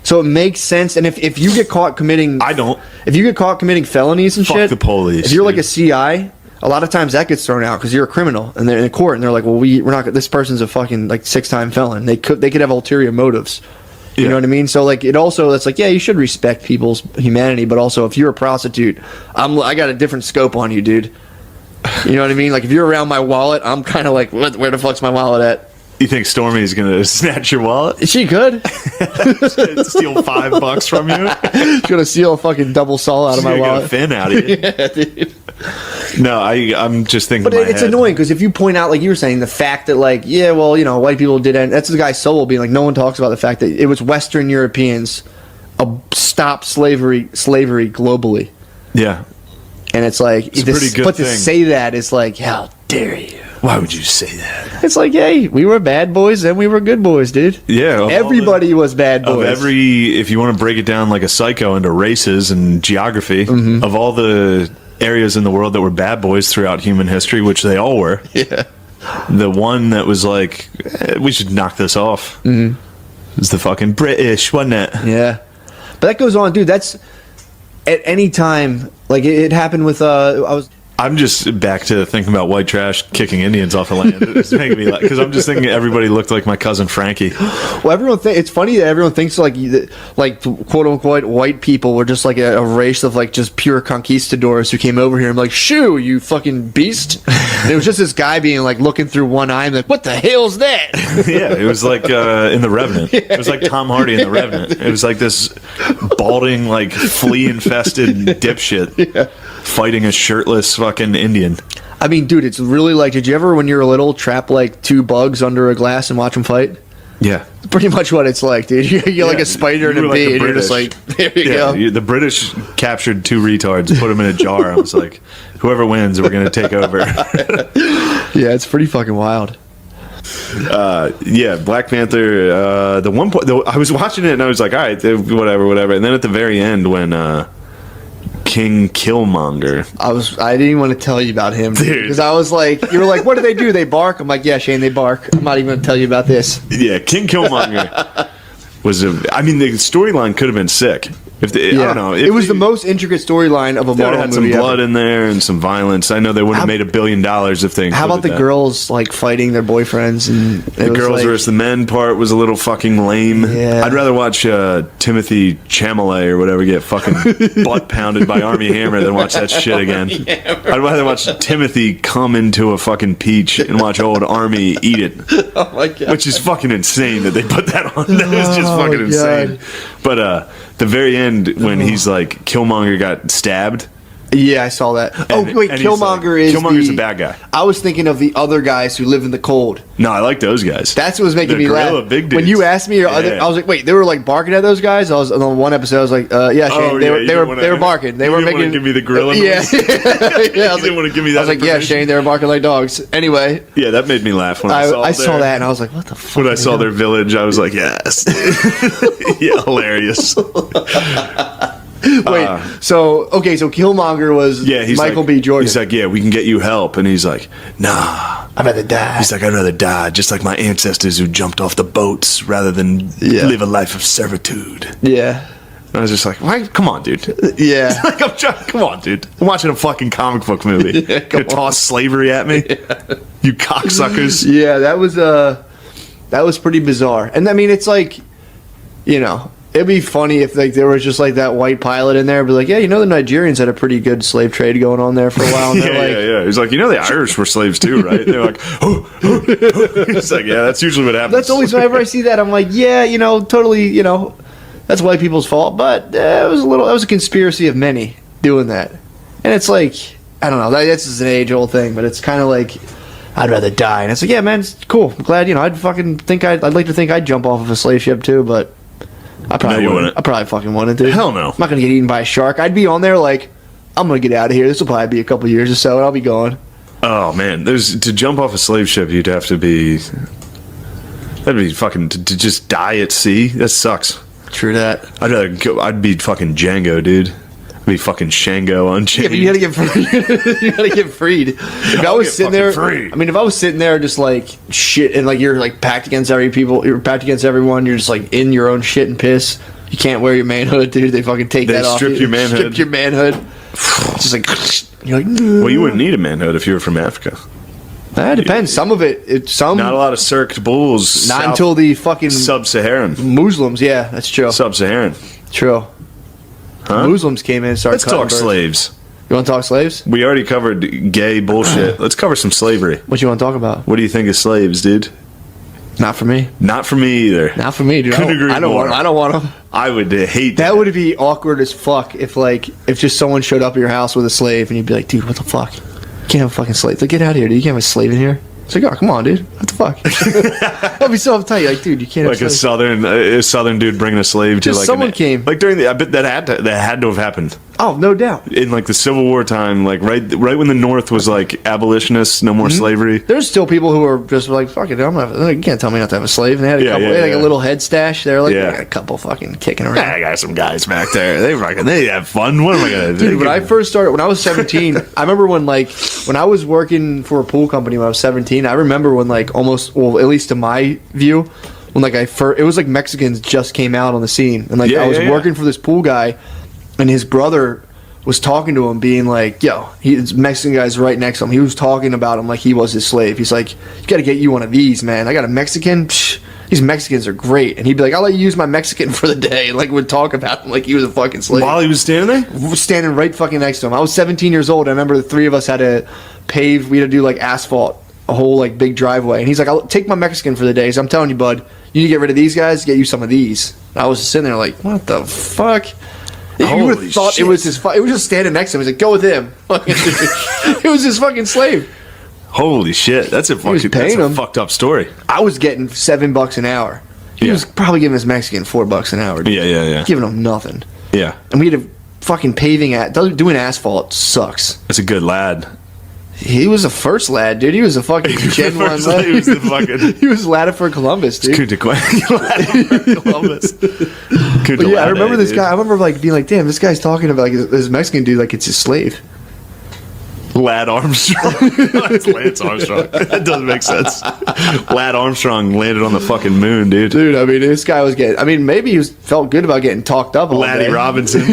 So it makes sense. And if you get caught committing, I don't. If you get caught committing felonies and Fuck shit, the police, If you're like dude. a CI, a lot of times that gets thrown out because you're a criminal, and they're in court, and they're like, well, we're not. This person's a fucking like 6-time felon. They could have ulterior motives. You Yeah. know what I mean? So like it also, it's like, yeah, you should respect people's humanity, but also if you're a prostitute, I got a different scope on you, dude. You know what I mean? Like if you're around my wallet, I'm kind of like, where the fuck's my wallet at? You think Stormy's gonna snatch your wallet, She could. steal $5 from you? She's gonna steal a fucking double saw out of my She's gonna wallet. get a fin out of you. Yeah, dude. No, I'm just thinking. But in my it's head. annoying because if you point out, like you were saying, the fact that like, yeah, well, white people did, and that's the guy Sowell being like, no one talks about the fact that it was Western Europeans stopped slavery globally, Yeah. and it's like, It's a pretty good but to thing. say that is like, how dare you? Why would you say that? It's like, hey, we were bad boys and we were good boys, dude. Yeah. of all Everybody was bad the- boys. if you want to break it down like a psycho into races and geography, Mm-hmm. of all the areas in the world that were bad boys throughout human history, which they all were. Yeah. The one that was like, we should knock this off. Mm-hmm. Is the fucking British, wasn't it? Yeah, but that goes on, dude. That's at any time. Like it happened with I'm just back to thinking about white trash kicking Indians off the land. It's making me laugh because I'm just thinking everybody looked like my cousin Frankie. Well, everyone it's funny that everyone thinks like quote unquote white people were just like a race of like just pure conquistadors who came over here and like, shoo, you fucking beast. And it was just this guy being like looking through one eye and like, what the hell's that? Yeah, it was like in The Revenant. It was like Tom Hardy in The Revenant. It was like this balding, like flea-infested dipshit fighting a shirtless fucking Indian. I mean, dude, it's really like, did you ever, when you were little, trap like 2 bugs under a glass and watch them fight? Yeah. Pretty much what it's like, dude. You're like a spider and a bee, and you're just like, there you go. The British captured 2 retards, put them in a jar. I was like, whoever wins, we're going to take over. Yeah, it's pretty fucking wild. Black Panther. The one point, I was watching it and I was like, all right, whatever. And then at the very end, when King Killmonger, I didn't even want to tell you about him, because I was like, you were like, what do they do? They bark. I'm like, yeah, Shane, they bark. I'm not even going to tell you about this. Yeah, King Killmonger was the storyline could have been sick. I don't know. It was the most intricate storyline of a Marvel movie. Had some blood in there and some violence. I know they would have made $1 billion if they. How about the girls like fighting their boyfriends and the girls versus the men part was a little fucking lame. Yeah. I'd rather watch Timothy Chalamet or whatever get fucking butt pounded by Armie Hammer than watch that shit again. I'd rather watch Timothy come into a fucking peach and watch old Armie eat it. Oh my god! Which is fucking insane that they put that on. That was just fucking insane. But the very end when he's like Killmonger got stabbed. Yeah, I saw that. Killmonger's a bad guy. I was thinking of the other guys who live in the cold. No, I like those guys. That's what was making me gorilla, laugh. Big dudes. When you asked me, I was like, wait, they were like barking at those guys. I was on one episode. I was like, yeah, Shane, they were barking. They were making. Give me the gorilla. Yeah, yeah. I didn't want to give me that. I was like, yeah, Shane, they were barking like dogs. Anyway, yeah, that made me laugh when I saw that, and I was like, what the fuck? When I saw their village, I was like, yes, yeah, hilarious. Wait, so Killmonger was Michael B. Jordan. He's like, yeah, we can get you help. And he's like, nah. I'd rather die. He's like, I'd rather die, just like my ancestors who jumped off the boats rather than live a life of servitude. Yeah. And I was just like, why? Come on, dude. Yeah. Come on, dude. I'm watching a fucking comic book movie. You toss slavery at me? Yeah. You cocksuckers. Yeah, that was pretty bizarre. And I mean, it's like, you know, it'd be funny if like there was just like that white pilot in there, be like, yeah, you know, the Nigerians had a pretty good slave trade going on there for a while. And yeah. He's like, you know, the Irish were slaves too, right? They're like, He's like, yeah, that's usually what happens. That's always whenever I see that, I'm like, yeah, you know, totally, you know, that's white people's fault. But that was a conspiracy of many doing that, and it's like, I don't know, that's just an age-old thing, but it's kind of like, I'd rather die, and it's like, yeah, man, it's cool. I'm glad, you know, I'd like to think I'd jump off of a slave ship too, but. I probably wouldn't. I probably fucking wouldn't, dude. Hell no. I'm not gonna get eaten by a shark. I'd be on there like, I'm gonna get out of here. This will probably be a couple years or so, and I'll be gone. Oh man, to jump off a slave ship, you'd have to be. That'd be fucking to just die at sea. That sucks. True that. I'd be fucking Django, dude. I'd be fucking Shango Unchained. Yeah, but you gotta get freed. You gotta get freed. If I was sitting there, free. I mean, if I was sitting there just like shit, and like you're like packed against you're packed against everyone. You're just like in your own shit and piss. You can't wear your manhood, dude. They fucking take that off. Strip your manhood. Strip your manhood. It's just like you're like. Well, you wouldn't need a manhood if you were from Africa. That depends. Some of it. Some not a lot of circed bulls. Not until the fucking sub-Saharan Muslims. Yeah, that's true. Sub-Saharan. True. Huh? Muslims came in and started. Let's talk slaves. You want to talk slaves? We already covered gay bullshit. Let's cover some slavery. What you want to talk about? What do you think of slaves, dude? Not for me. Not for me either. Not for me, dude. I don't want them. I would hate that. That would be awkward as fuck if just someone showed up at your house with a slave and you'd be like, dude, what the fuck? You can't have a fucking slave. Like, get out of here, dude. You can't have a slave in here. It's like, oh, come on, dude. What the fuck? I'll be so uptight. Like, dude, you can't have a southern dude bringing a slave to like someone came. Like during I bet that had to have happened. Oh, no doubt. In like the Civil War time, like right when the North was like abolitionists, no more slavery. There's still people who are just like, fuck it, you can't tell me not to have a slave. And they had a couple, they had like a little head stash. They were like, I got a couple fucking kicking around. I got some guys back there. They have fun. What am I gonna do? Dude, when I first started, when I was 17, I remember when I was working for a pool company when I was 17. I remember when almost, well, at least to my view, when it was like Mexicans just came out on the scene, and I was working for this pool guy. And his brother was talking to him, being like, yo, this Mexican guy's right next to him. He was talking about him like he was his slave. He's like, you got to get you one of these, man. I got a Mexican. Psh, these Mexicans are great. And he'd be like, I'll let you use my Mexican for the day. And like would talk about him like he was a fucking slave. While he was standing there? We're standing right fucking next to him. I was 17 years old. I remember the three of us had to pave. We had to do like asphalt, a whole like big driveway. And he's like, I'll take my Mexican for the day. So I'm telling you, bud, you need to get rid of these guys, get you some of these. And I was just sitting there like, what the fuck? You would have thought shit. It was his. It was just standing next to him. He's like, "Go with him." It was his fucking slave. Holy shit! That's a fucked up story. I was getting $7 an hour. He was probably giving his Mexican $4 an hour. Dude. Yeah. Giving him nothing. Yeah. And we had a fucking paving doing asphalt sucks. That's a good lad. He was the first lad, dude. He was a fucking Gen 1 lad. He was the fucking. He was lad for Columbus, dude. Columbus. But yeah, I remember this guy. I remember like being like, "Damn, this guy's talking about like this Mexican dude like it's his slave." Lad Armstrong. That's Lance Armstrong. That doesn't make sense. Lad Armstrong landed on the fucking moon, dude. Dude, I mean, this guy was getting. I mean, maybe he felt good about getting talked up. Laddie Robinson.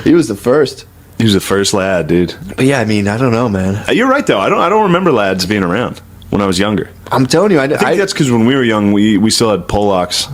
He was the first. He was the first lad, dude. But yeah, I mean, I don't know, man. You're right though. I don't remember lads being around when I was younger. I'm telling you, I think that's because when we were young, we still had Polacks.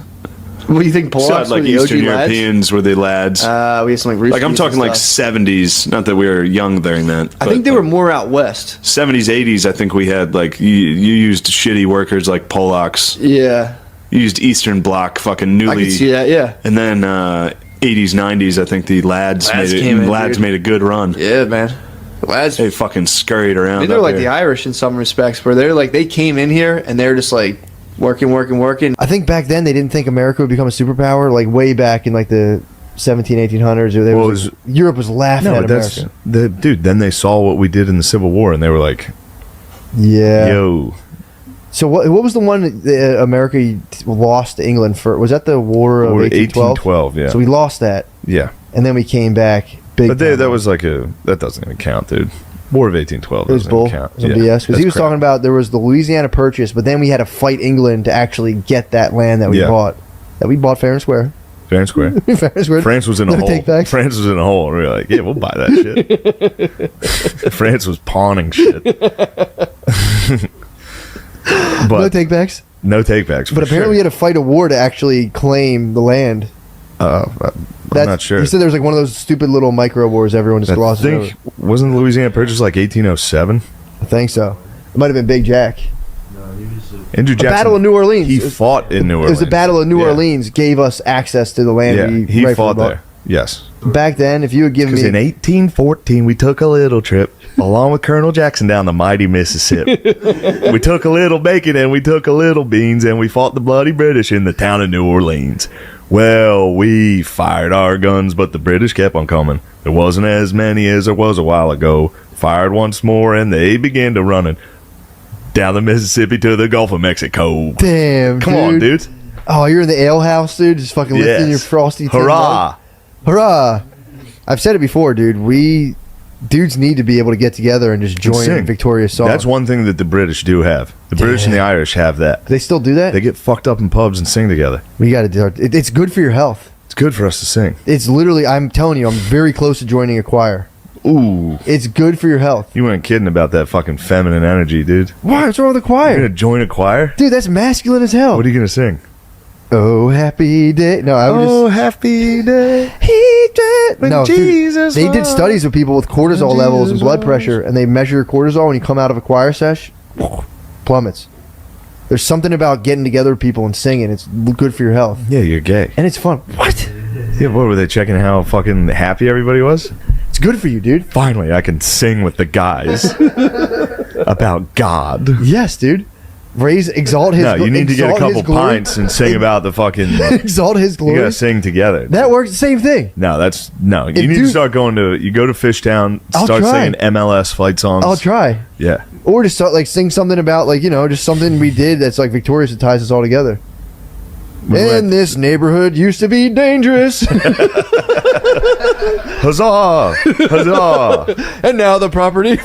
What do you think? Polacks like Eastern Europeans were the lads. We had some like I'm talking like 70s. Not that we were young during that. I think they were more out west. 70s, 80s. I think we had like you used shitty workers like Polacks. Yeah. You used Eastern Bloc fucking newly. I can see that. Yeah. And then 80s, 90s. I think the lads made a good run. Yeah, man. Lads, they fucking scurried around. I mean, they're like the Irish in some respects, where they're like they came in here and they're just like. Working. I think back then they didn't think America would become a superpower. Like way back in like the 1800s. Europe was laughing at America. Then they saw what we did in the Civil War, and they were like, "Yeah, yo." So what was the one that America lost to England for? Was that the War of 1812? Yeah. So we lost that. Yeah. And then we came back. But that was like that doesn't even count, dude. War of 1812. It was bull. It was BS. Because he was talking about there was the Louisiana Purchase, but then we had to fight England to actually get that land that we bought. That we bought fair and square. Fair and square. Fair and square. France was in a hole. France was in a hole. And we were like, yeah, we'll buy that shit. France was pawning shit. But no takebacks? No takebacks. But apparently we had to fight a war to actually claim the land. I'm not sure. He said there was like one of those stupid little micro wars everyone just glosses over. Wasn't the Louisiana Purchase like 1807? I think so. It might have been Big Jack. Andrew Jackson. Battle of New Orleans. He fought in New Orleans. It was the Battle of New Orleans gave us access to the land. He fought there. Yes. Back then, if you had given me... Because in 1814, we took a little trip along with Colonel Jackson down the mighty Mississippi. We took a little bacon and we took a little beans and we fought the bloody British in the town of New Orleans. Well, we fired our guns, but the British kept on coming. There wasn't as many as there was a while ago. Fired once more, and they began to running down the Mississippi to the Gulf of Mexico. Damn, Come on, dude. Oh, you're in the ale house, dude? Just fucking lifting your frosty tin Hurrah. mug? Hurrah. I've said it before, dude. Dudes need to be able to get together and just join a victorious song. That's one thing that the British do have. The British and the Irish have that. They still do that? They get fucked up in pubs and sing together. We got to do it. It's good for your health. It's good for us to sing. It's literally, I'm telling you, I'm very close to joining a choir. Ooh. It's good for your health. You weren't kidding about that fucking feminine energy, dude. Why? What's wrong with the choir? You're going to join a choir? Dude, that's masculine as hell. What are you going to sing? Oh, happy day. No, I was just... happy day. He did. When Jesus they did studies with people with cortisol levels and blood pressure, and they measure cortisol when you come out of a choir sesh. Plummets. There's something about getting together with people and singing. It's good for your health. Yeah, you're gay. And it's fun. What? Yeah, what were they checking how fucking happy everybody was? It's good for you, dude. Finally, I can sing with the guys about God. Yes, dude. Exalt his. No, you need to get a couple pints and sing about the fucking. Exalt his glory. You gotta sing together. That works. The same thing. No, you need to start going to. You go to Fishtown, start singing MLS fight songs. I'll try. Yeah. Or just start sing something about just something we did that's victorious that ties us all together. And this neighborhood used to be dangerous. Huzzah! Huzzah! And now the property.